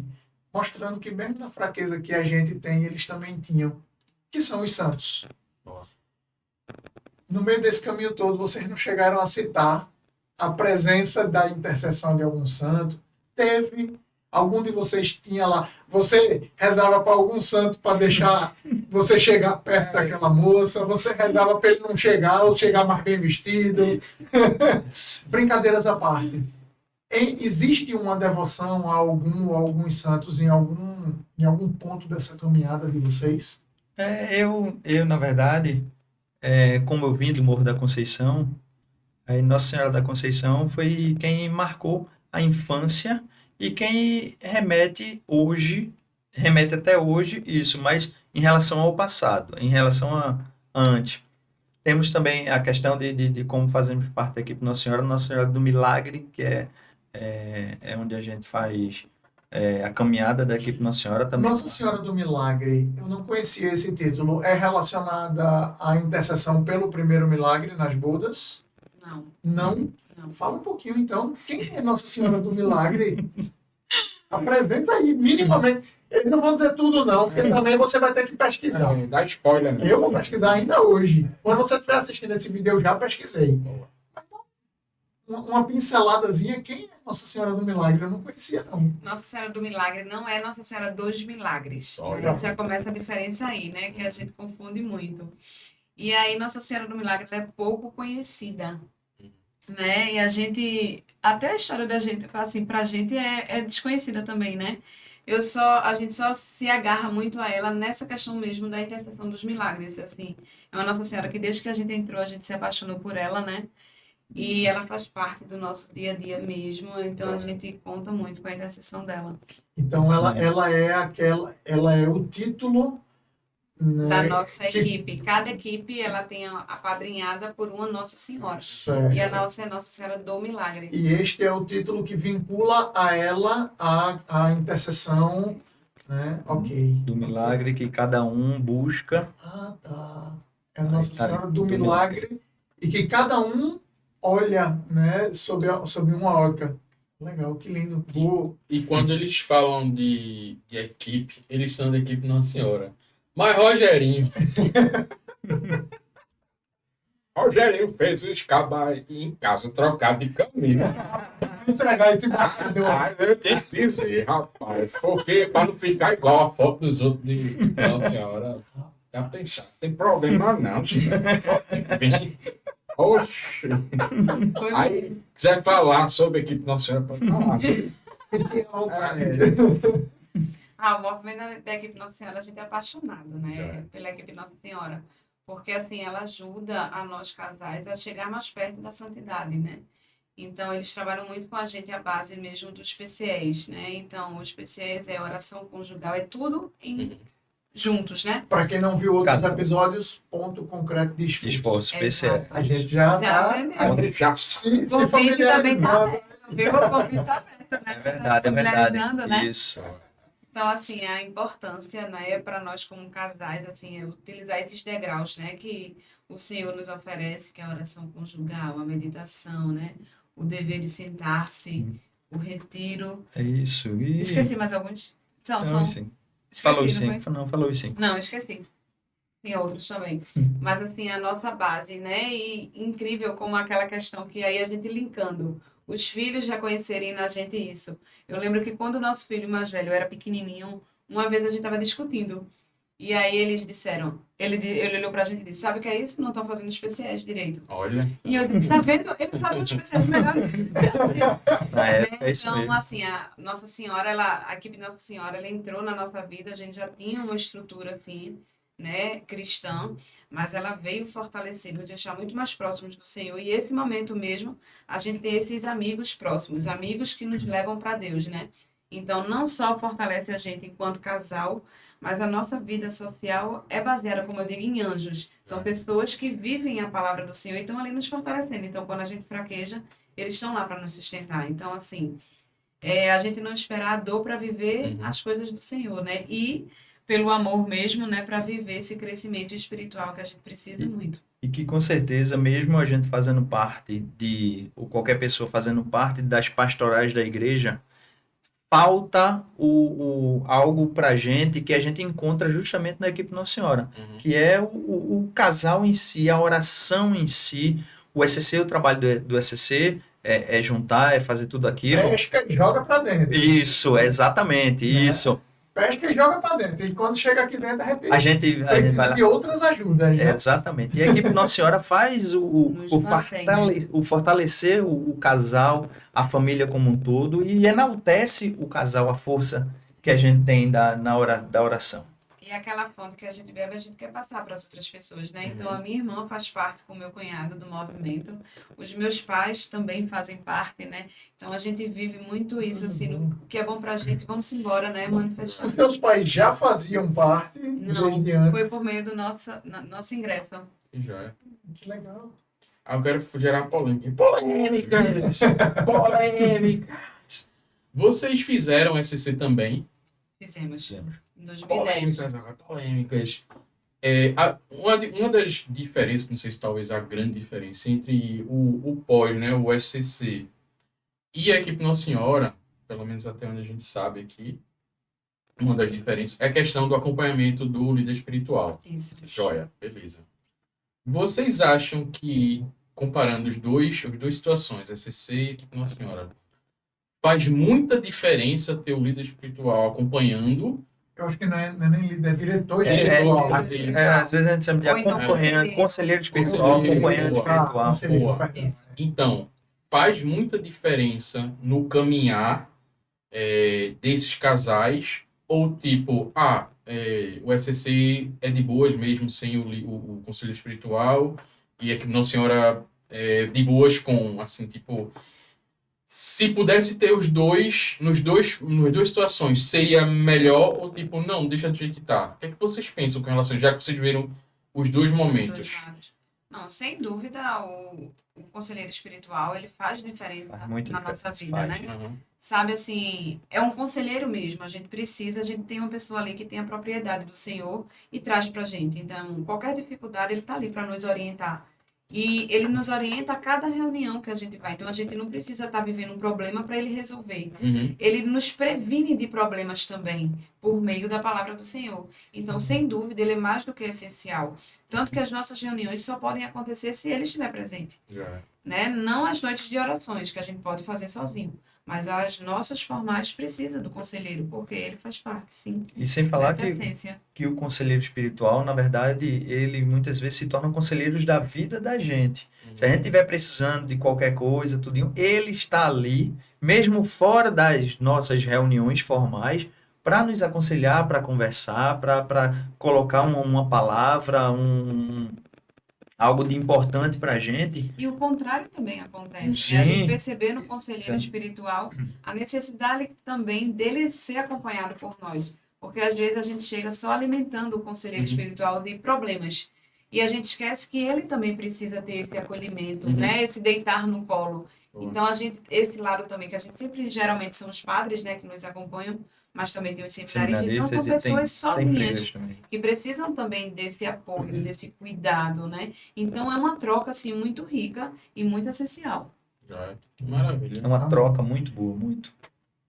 mostrando que mesmo na fraqueza que a gente tem, eles também tinham, que são os santos. No meio desse caminho todo, vocês não chegaram a citar a presença da intercessão de algum santo? Teve? Algum de vocês tinha lá? Você rezava para algum santo para deixar você chegar perto daquela moça? Você rezava para ele não chegar ou chegar mais bem vestido? Brincadeiras à parte. Existe uma devoção a alguns santos em algum ponto dessa caminhada de vocês? Eu na verdade, como eu vim do Morro da Conceição, aí Nossa Senhora da Conceição foi quem marcou a infância e quem remete até hoje isso, mas em relação ao passado, em relação a antes. Temos também a questão de como fazemos parte da equipe Nossa Senhora do Milagre, que é onde a gente faz a caminhada da equipe Nossa Senhora também. Nossa Senhora do Milagre, eu não conhecia esse título. É relacionada à intercessão pelo primeiro milagre nas bodas? Não. Não? Fala um pouquinho, então. Quem é Nossa Senhora do Milagre? Apresenta aí, minimamente. Eles não vão dizer tudo, não, porque também você vai ter que pesquisar. Dá spoiler, né? Eu vou pesquisar ainda hoje. Quando você estiver assistindo esse vídeo, eu já pesquisei. Uma pinceladazinha, quem é Nossa Senhora do Milagre? Eu não conhecia, não. Nossa Senhora do Milagre não é Nossa Senhora dos Milagres. Olha. Já começa a diferença aí, né? Que a gente confunde muito. E aí, Nossa Senhora do Milagre ela é pouco conhecida, né? E a gente, até a história da gente, assim, pra gente é desconhecida também, né? A gente só se agarra muito a ela nessa questão mesmo da intercessão dos milagres, assim. É uma Nossa Senhora que desde que a gente entrou, a gente se apaixonou por ela, né? E ela faz parte do nosso dia a dia mesmo, então a gente conta muito com a intercessão dela. Então ela é o título, né, Da nossa equipe. Cada equipe ela tem apadrinhada por uma Nossa Senhora. Certo. E a nossa é Nossa Senhora do Milagre. E este é o título que vincula a ela a intercessão, né? Ok. Do milagre que cada um busca. Ah, tá. É a Nossa tá, Senhora do Milagre e que cada um olha, né, sob uma ótica. Legal, que lindo. E quando eles falam de equipe, eles são da equipe Nossa Senhora. Mas Rogerinho fez os cabas em casa trocado de camisa. Entregar esse bastidor. Eu tenho que dizer, rapaz, porque para não ficar igual a foto dos outros de Nossa Senhora. Já pensar, tem problema não. Oxe. Aí, quiser falar sobre a equipe Nossa Senhora, pode falar. O movimento da equipe Nossa Senhora, a gente é apaixonado, né? Pela equipe Nossa Senhora. Porque, assim, ela ajuda a nós casais a chegar mais perto da santidade, né? Então, eles trabalham muito com a gente a base mesmo dos PCEs, né? Então, os PCEs é oração conjugal, é tudo juntos, né? Para quem não viu outros episódios, ponto concreto de esforço, PCE. A gente já aprendeu. Se convite também tá aberto, viu? O convite tá aberto, né? É verdade. Né? Isso. Então, assim, a importância, né, para nós como casais, assim, é utilizar esses degraus, né, que o Senhor nos oferece, que é a oração conjugal, a meditação, né, o dever de sentar-se, o retiro. É isso. E... Esqueci mais alguns? São. Sim. Falou sim. Falou sim. Não, esqueci. Tem outros também. Mas, assim, a nossa base, né, e incrível como aquela questão que aí a gente linkando, os filhos reconhecerem na gente isso. Eu lembro que quando o nosso filho mais velho era pequenininho, uma vez a gente estava discutindo. E aí eles disseram, ele olhou pra gente e disse, sabe o que é isso? Não estão fazendo os PCEs direito. Olha. E eu disse, tá vendo? Ele sabe os PCEs melhor. É isso então, mesmo. assim, a Nossa Senhora, a equipe Nossa Senhora, ela entrou na nossa vida, a gente já tinha uma estrutura, assim, né, cristã, mas ela veio fortalecer, nos deixar muito mais próximos do Senhor, e esse momento mesmo, a gente tem esses amigos próximos, amigos que nos levam para Deus, né? Então, não só fortalece a gente enquanto casal, mas a nossa vida social é baseada, como eu digo, em anjos. São pessoas que vivem a palavra do Senhor e estão ali nos fortalecendo. Então, quando a gente fraqueja, eles estão lá para nos sustentar. Então, assim, a gente não esperar a dor para viver as coisas do Senhor, né? E pelo amor mesmo, né, para viver esse crescimento espiritual que a gente precisa muito. E que com certeza, mesmo a gente fazendo parte ou qualquer pessoa fazendo parte das pastorais da igreja, falta algo pra gente que a gente encontra justamente na equipe Nossa Senhora, que é o casal em si, a oração em si, o ECC, o trabalho do ECC, é juntar, é fazer tudo aquilo. Pesca e joga pra dentro. Isso, exatamente, isso. Pesca e joga para dentro. E quando chega aqui dentro, a gente precisa de outras ajudas. Né? Exatamente. E a equipe Nossa Senhora faz o fortalecer o casal, a família como um todo, e enaltece o casal, a força que a gente tem da oração. E aquela fonte que a gente bebe, a gente quer passar para as outras pessoas, né? Então, a minha irmã faz parte com o meu cunhado do movimento. Os meus pais também fazem parte, né? Então, a gente vive muito isso, assim, o que é bom para a gente, vamos embora, né? Manifestar. Os seus pais já faziam parte? Não, desde antes? foi por meio do nosso ingresso. Já é. Que legal. Eu quero gerar polêmica. Polêmicas! Vocês fizeram SC também? Fizemos. Em 2010. Polêmicas agora, polêmicas. Uma das diferenças, não sei se talvez a grande diferença entre o pós, né, o SCC e a equipe Nossa Senhora, pelo menos até onde a gente sabe aqui, uma das diferenças é a questão do acompanhamento do líder espiritual. Isso. Joia, beleza. Vocês acham que, comparando as duas situações, SCC e Equipe Nossa Senhora, faz muita diferença ter o líder espiritual acompanhando? Eu acho que não é nem líder, é diretor Diretor, espiritual. Às vezes a gente chama de Ou então acompanhante, conselheiro espiritual, acompanhante espiritual. Conselheiro, Boa. perdão. Então, faz muita diferença no caminhar desses casais? Ou tipo, o SCC é de boas mesmo sem o conselho espiritual e a Nossa Senhora de boas com, assim, tipo, se pudesse ter os dois, nas duas situações, seria melhor ou tipo, não, deixa do jeito que tá? O que é que vocês pensam com relação, já que vocês viram os dois momentos? Não, sem dúvida, o conselheiro espiritual, ele faz diferença na nossa vida, né? Uhum. Sabe, assim, é um conselheiro mesmo, a gente tem uma pessoa ali que tem a propriedade do Senhor e traz pra gente. Então, qualquer dificuldade, ele tá ali para nos orientar. E ele nos orienta a cada reunião que a gente vai. Então, a gente não precisa estar vivendo um problema para ele resolver. Uhum. Ele nos previne de problemas também, por meio da palavra do Senhor. Então, sem dúvida, ele é mais do que essencial. Tanto que as nossas reuniões só podem acontecer se ele estiver presente. Né? Não as noites de orações, que a gente pode fazer sozinho. Mas as nossas formais precisam do conselheiro, porque ele faz parte, sim. E sem falar essência. Que o conselheiro espiritual, na verdade, ele muitas vezes se torna conselheiro da vida da gente. Se a gente estiver precisando de qualquer coisa, tudinho, ele está ali, mesmo fora das nossas reuniões formais, para nos aconselhar, para conversar, para colocar uma palavra, algo de importante para a gente. E o contrário também acontece. Sim. Né? A gente perceber no conselheiro espiritual a necessidade também dele ser acompanhado por nós. Porque às vezes a gente chega só alimentando o conselheiro espiritual de problemas. E a gente esquece que ele também precisa ter esse acolhimento, né? Esse deitar no colo. Então, esse lado também, que a gente sempre, geralmente, são os padres, né, que nos acompanham, mas também tem os seminaristas. Então, são pessoas sozinhas que precisam também desse apoio, desse cuidado, né? Então, é uma troca, assim, muito rica e muito essencial. Maravilha. É uma troca muito boa, muito.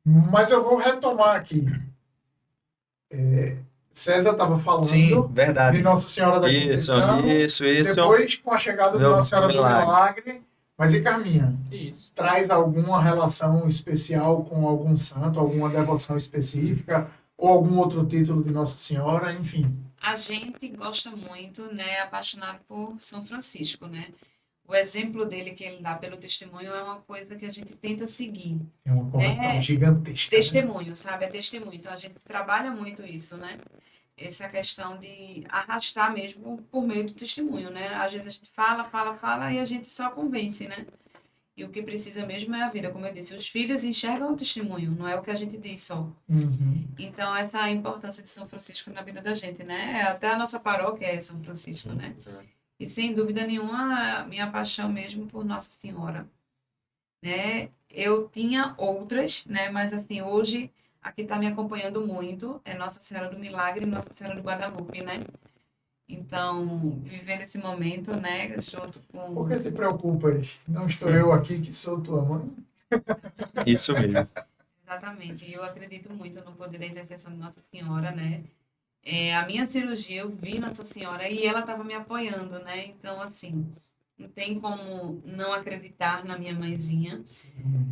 Mas eu vou retomar aqui. César estava falando. Sim, verdade. De Nossa Senhora da Conceição. Isso. Depois, com a chegada de Nossa Senhora do Milagre. Mas e Carminha? Isso. Traz alguma relação especial com algum santo, alguma devoção específica, ou algum outro título de Nossa Senhora, enfim? A gente gosta muito, né, apaixonado por São Francisco, né? O exemplo dele que ele dá pelo testemunho é uma coisa que a gente tenta seguir. É uma conversa gigantesca. Testemunho, né? Sabe? É testemunho. Então, a gente trabalha muito isso, né? Essa questão de arrastar mesmo por meio do testemunho, né? Às vezes a gente fala e a gente só convence, né? E o que precisa mesmo é a vida. Como eu disse, os filhos enxergam o testemunho, não é o que a gente diz só. Então, essa é a importância de São Francisco na vida da gente, né? Até a nossa paróquia é São Francisco, né? E, sem dúvida nenhuma, minha paixão mesmo por Nossa Senhora, né? Eu tinha outras, né? Mas, assim, hoje, a que está me acompanhando muito é Nossa Senhora do Milagre e Nossa Senhora do Guadalupe, né? Então, vivendo esse momento, né? Junto com... Por que te preocupas? Não estou eu aqui que sou tua mãe? Isso mesmo. Exatamente. Eu acredito muito no poder da intercessão de Nossa Senhora, né? A minha cirurgia, eu vi Nossa Senhora e ela estava me apoiando, né? Então, assim, não tem como não acreditar na minha mãezinha,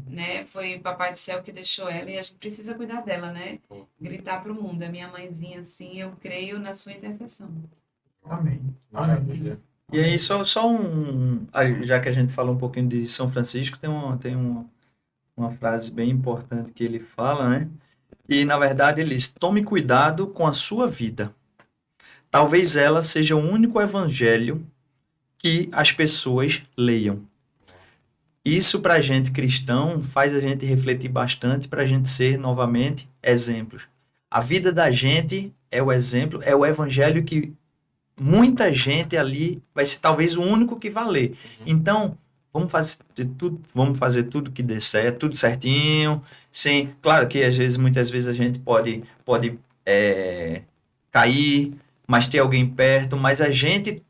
né? Foi Papai do Céu que deixou ela e a gente precisa cuidar dela, né? Gritar para o mundo. A minha mãezinha, assim, eu creio na sua intercessão. Amém. Maravilha. E aí, só já que a gente falou um pouquinho de São Francisco, tem uma frase bem importante que ele fala, né? E, na verdade, ele diz: tome cuidado com a sua vida. Talvez ela seja o único evangelho que as pessoas leiam. Isso, para a gente cristão, faz a gente refletir bastante para a gente ser, novamente, exemplos. A vida da gente é o exemplo, é o evangelho que muita gente ali vai ser talvez o único que vai ler. Então, vamos fazer tudo que dê certo, tudo certinho. Sim, claro que muitas vezes a gente pode cair, mas ter alguém perto, mas a gente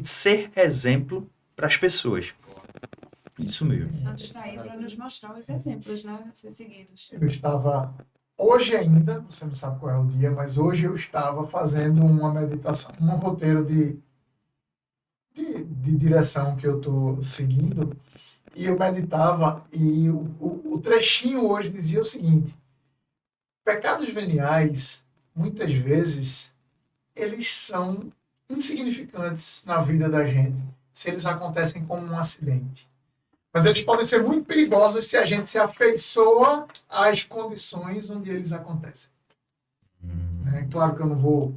ser exemplo para as pessoas. Isso mesmo. O santo está aí para nos mostrar os exemplos, né? A ser seguidos. Eu estava Hoje ainda, você não sabe qual é o dia, mas hoje eu estava fazendo uma meditação, um roteiro de direção que eu estou seguindo, e eu meditava, e o trechinho hoje dizia o seguinte: pecados veniais, muitas vezes, eles são insignificantes na vida da gente, se eles acontecem como um acidente. Mas eles podem ser muito perigosos se a gente se afeiçoa às condições onde eles acontecem. Claro que eu não vou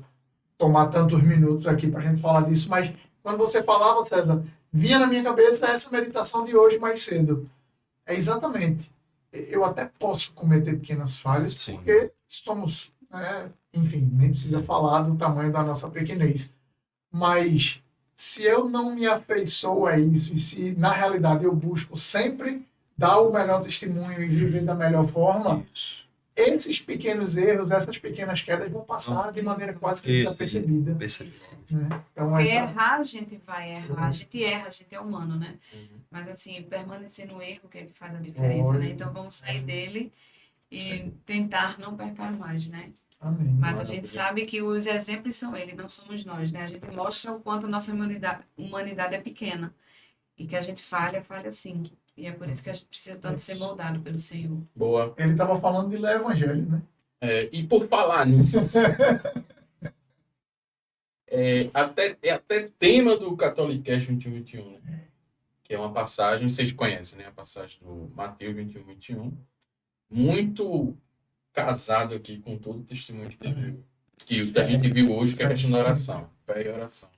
tomar tantos minutos aqui para a gente falar disso, mas quando você falava, César, vinha na minha cabeça essa meditação de hoje mais cedo. É exatamente. Eu até posso cometer pequenas falhas, sim, porque somos, enfim, nem precisa falar do tamanho da nossa pequenez. Mas se eu não me afeiçoo a isso, e se na realidade eu busco sempre dar o melhor testemunho e viver da melhor forma, esses pequenos erros, essas pequenas quedas vão passar de maneira quase que desapercebida. Né? Então, errar, a gente vai errar. A gente erra, a gente é humano, né? Mas, assim, permanecer no erro que é que faz a diferença, né? Então, vamos sair dele e tentar não pecar mais, né? Amém. Mas a gente sabe que os exemplos são ele, não somos nós, né? A gente mostra o quanto a nossa humanidade é pequena. E que a gente falha sim. E é por isso que a gente precisa tanto ser moldado pelo Senhor. Boa. Ele estava falando de ler o Evangelho, né? E por falar nisso, até tema do Catolicast 21:21, né? Que é uma passagem, vocês conhecem, né? A passagem do Mateus 21:21. Muito casado aqui com todo o testemunho que a gente viu hoje, que é a questão da oração. Fé e oração.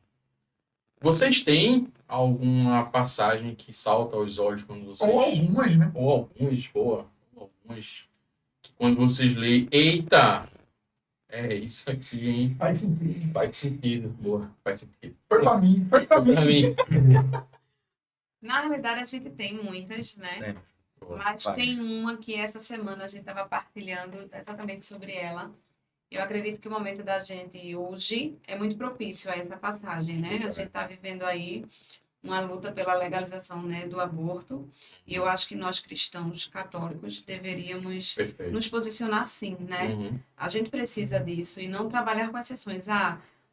Vocês têm alguma passagem que salta aos olhos quando vocês... Ou algumas, né? Ou algumas, boa. Algumas. Quando vocês leem, eita, é isso aqui, hein? Faz sentido. Faz sentido, boa, faz sentido. Foi pra mim, foi pra mim. Na realidade, a gente tem muitas, né? Mas tem uma que essa semana a gente estava partilhando exatamente sobre ela. Eu acredito que o momento da gente hoje é muito propício a essa passagem, né? A gente está vivendo aí uma luta pela legalização, né, do aborto. E eu acho que nós, cristãos católicos, deveríamos nos posicionar assim, né? Uhum. A gente precisa disso e não trabalhar com exceções.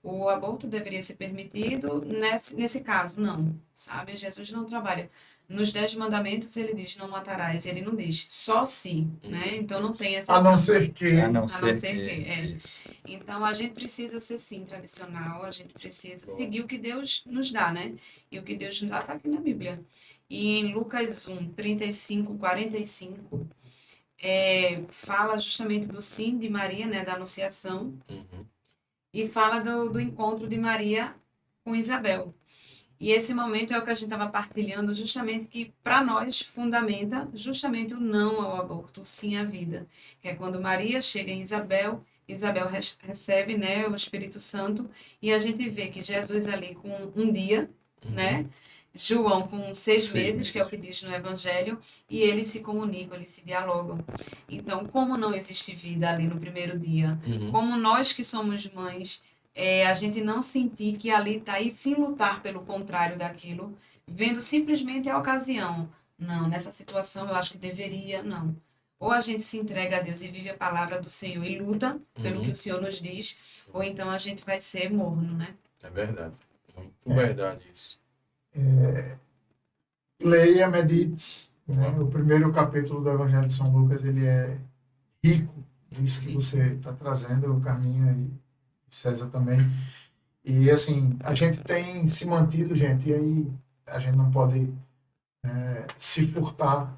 O aborto deveria ser permitido nesse caso. Não, sabe? Jesus não trabalha. Nos 10 mandamentos ele diz, não matarás. Ele não diz, só se, né? Então não tem essa... A não ser que. A não ser que. Então a gente precisa ser, sim, tradicional. A gente precisa seguir o que Deus nos dá, né? E o que Deus nos dá está aqui na Bíblia. E em Lucas 1, 35, 45, fala justamente do sim de Maria, né? Da anunciação. Uhum. E fala do encontro de Maria com Isabel. E esse momento é o que a gente estava partilhando, justamente que, para nós, fundamenta justamente o não ao aborto, o sim à vida. Que é quando Maria chega em Isabel, Isabel recebe, né, o Espírito Santo, e a gente vê que Jesus ali com um dia, né, João com 6 meses, que é o que diz no Evangelho, e eles se comunicam, eles se dialogam. Então, como não existe vida ali no primeiro dia, como nós que somos mães, a gente não sentir que ali está e sim lutar pelo contrário daquilo, vendo simplesmente a ocasião. Não, nessa situação eu acho que deveria, não. Ou a gente se entrega a Deus e vive a palavra do Senhor e luta pelo que o Senhor nos diz, ou então a gente vai ser morno, né? É verdade. Muito verdade isso. Leia, medite. Né? O primeiro capítulo do Evangelho de São Lucas, ele é rico disso que você está trazendo, Carminha e César também. E, assim, a gente tem se mantido, gente, e aí a gente não pode se furtar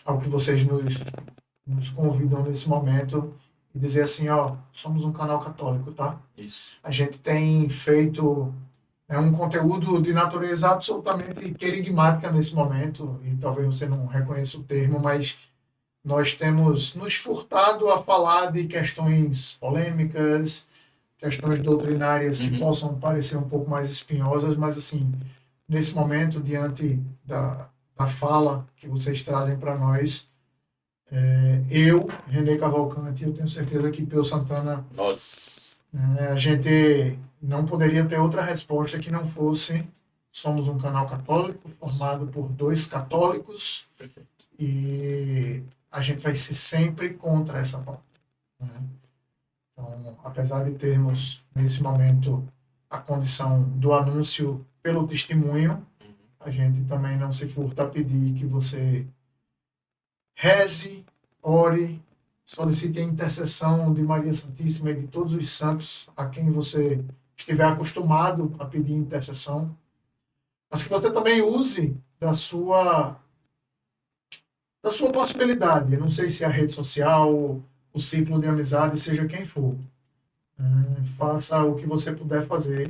ao que vocês nos convidam nesse momento e dizer assim, ó, somos um canal católico, tá? Isso. A gente tem feito um conteúdo de natureza absolutamente querigmática nesse momento, e talvez você não reconheça o termo, mas nós temos nos furtado a falar de questões polêmicas, questões doutrinárias que possam parecer um pouco mais espinhosas, mas, assim, nesse momento, diante da fala que vocês trazem para nós, eu, René Cavalcante, eu tenho certeza que Peu Santana, a gente não poderia ter outra resposta que não fosse: somos um canal católico formado por 2 católicos e a gente vai ser sempre contra essa pauta, né? Então, apesar de termos, nesse momento, a condição do anúncio pelo testemunho, a gente também não se furta a pedir que você reze, ore, solicite a intercessão de Maria Santíssima e de todos os santos a quem você estiver acostumado a pedir intercessão, mas que você também use da sua possibilidade. Eu não sei se é a rede social, o ciclo de amizade, seja quem for. Faça o que você puder fazer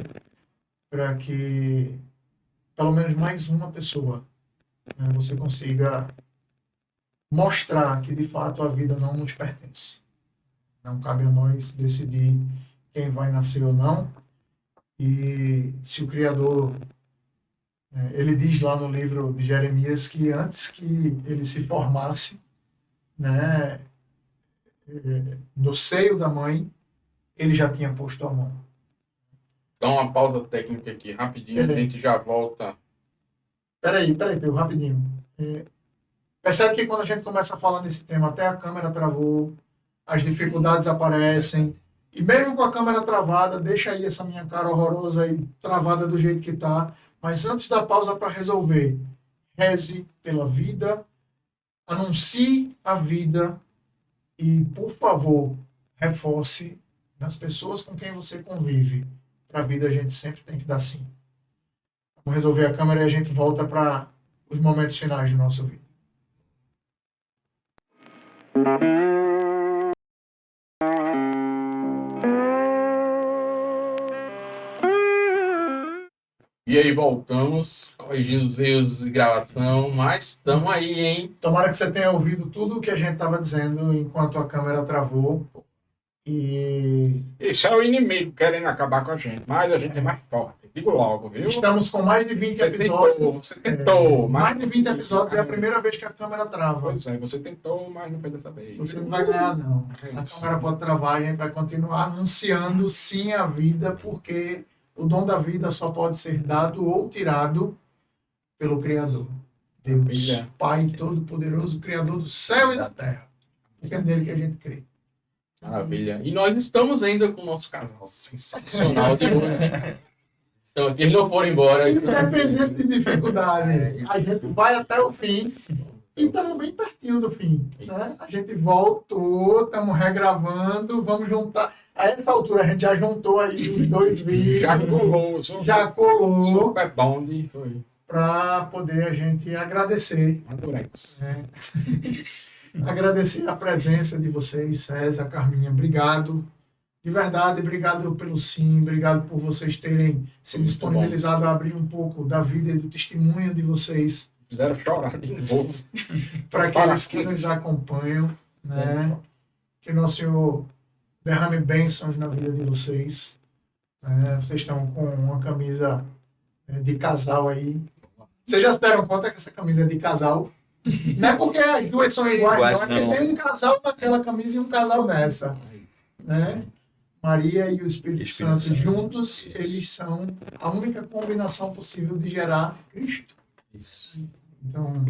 para que pelo menos mais uma pessoa você consiga mostrar que de fato a vida não nos pertence. Não cabe a nós decidir quem vai nascer ou não. E se o Criador, ele diz lá no livro de Jeremias que antes que ele se formasse, né, no seio da mãe, ele já tinha posto a mão. Dá uma pausa técnica aqui, rapidinho, a gente já volta. Peraí, Pedro, rapidinho. Percebe que quando a gente começa a falar nesse tema, até a câmera travou, as dificuldades aparecem, e mesmo com a câmera travada, deixa aí essa minha cara horrorosa aí, travada do jeito que está, mas antes da pausa para resolver, reze pela vida, anuncie a vida e, por favor, reforce nas pessoas com quem você convive. Para a vida a gente sempre tem que dar sim. Vamos resolver a câmera e a gente volta para os momentos finais do nosso vídeo. E aí voltamos, corrigindo os erros de gravação, mas estamos aí, hein? Tomara que você tenha ouvido tudo o que a gente estava dizendo enquanto a câmera travou. Isso é o inimigo querendo acabar com a gente, mas a gente é mais forte. Digo logo, viu? Estamos com mais de 20 episódios. Você tentou. Mais de 20 episódios é a primeira vez que a câmera trava. Pois é, você tentou, mas não foi dessa vez. Você não vai ganhar, não. A câmera pode travar, a gente vai continuar anunciando sim a vida, porque o dom da vida só pode ser dado ou tirado pelo Criador. Deus, Pai Todo-Poderoso, Criador do céu e da terra. Porque é nele que a gente crê. Maravilha. E nós estamos ainda com o nosso casal sensacional de hoje. Então, eles não foram embora. Independente de dificuldade, a gente vai até o fim. E estamos bem pertinho do fim. Né? A gente voltou, estamos regravando, vamos juntar. A essa altura a gente já juntou aí os dois vídeos. Já colou. Super bom de foi. Para poder a gente agradecer. Né? Agradecer a presença de vocês, César, Carminha, obrigado. De verdade, obrigado pelo sim, obrigado por vocês terem se disponibilizado a abrir um pouco da vida e do testemunho de vocês. Fizeram chorar de novo. Para aqueles que nos acompanham, né? Que Nosso Senhor derrame bênçãos na vida de vocês. Vocês estão com uma camisa de casal aí. Vocês já se deram conta que essa camisa é de casal? Não é porque as duas são iguais, não. É porque tem um casal naquela camisa e um casal nessa. Né? Maria e o Espírito Santo juntos, eles são a única combinação possível de gerar Cristo. Isso. Então,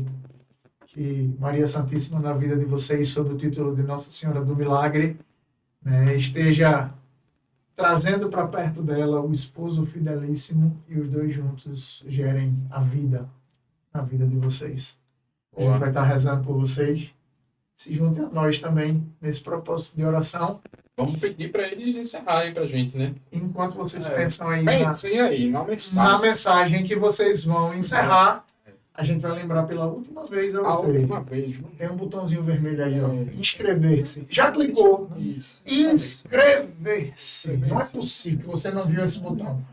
que Maria Santíssima na vida de vocês, sob o título de Nossa Senhora do Milagre, né, esteja trazendo para perto dela o esposo fidelíssimo e os dois juntos gerem a vida na vida de vocês. A gente vai estar rezando por vocês. Se juntem a nós também nesse propósito de oração. Vamos pedir para eles encerrarem para a gente, né? Enquanto vocês pensam aí, na mensagem que vocês vão encerrar, a gente vai lembrar pela última vez a vocês. Tem um botãozinho vermelho aí, ó. Inscrever-se. Já clicou? Isso. Inscrever-se. Não é possível que você não viu esse botão.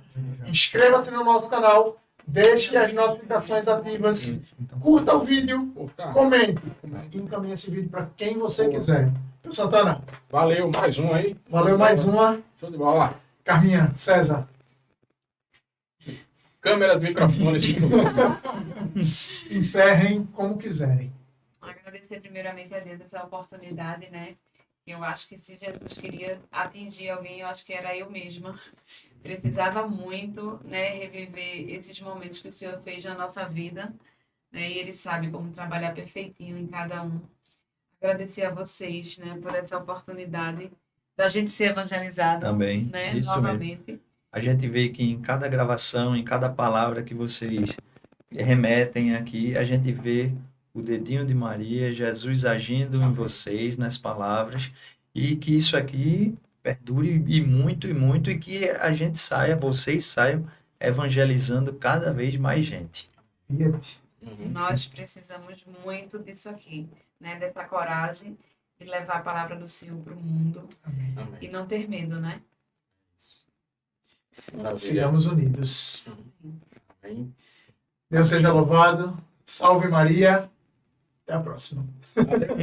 Inscreva-se no nosso canal. Deixe as notificações ativas. Curta o vídeo. Comente. E encaminhe esse vídeo para quem você quiser. Então, Santana. Valeu, mais um aí. Valeu, mais uma. Show de bola. Carminha, César. Câmeras, microfones. Encerrem como quiserem. Agradecer primeiramente a Deus essa oportunidade, né? Eu acho que se Jesus queria atingir alguém, eu acho que era eu mesma. Precisava muito, né, reviver esses momentos que o Senhor fez na nossa vida, né? E Ele sabe como trabalhar perfeitinho em cada um. Agradecer a vocês, né, por essa oportunidade da gente ser evangelizado. Também, né, isso novamente. Mesmo. A gente vê que em cada gravação, em cada palavra que vocês remetem aqui, a gente vê o dedinho de Maria, Jesus agindo em vocês, nas palavras, e que isso aqui perdure e muito, e que a gente saia, vocês saiam evangelizando cada vez mais gente. Nós precisamos muito disso aqui, né? Dessa coragem de levar a palavra do Senhor para o mundo. Amém. E não ter medo, né? Sigamos unidos. Amém. Deus seja louvado. Salve Maria. Até a próxima. Valeu.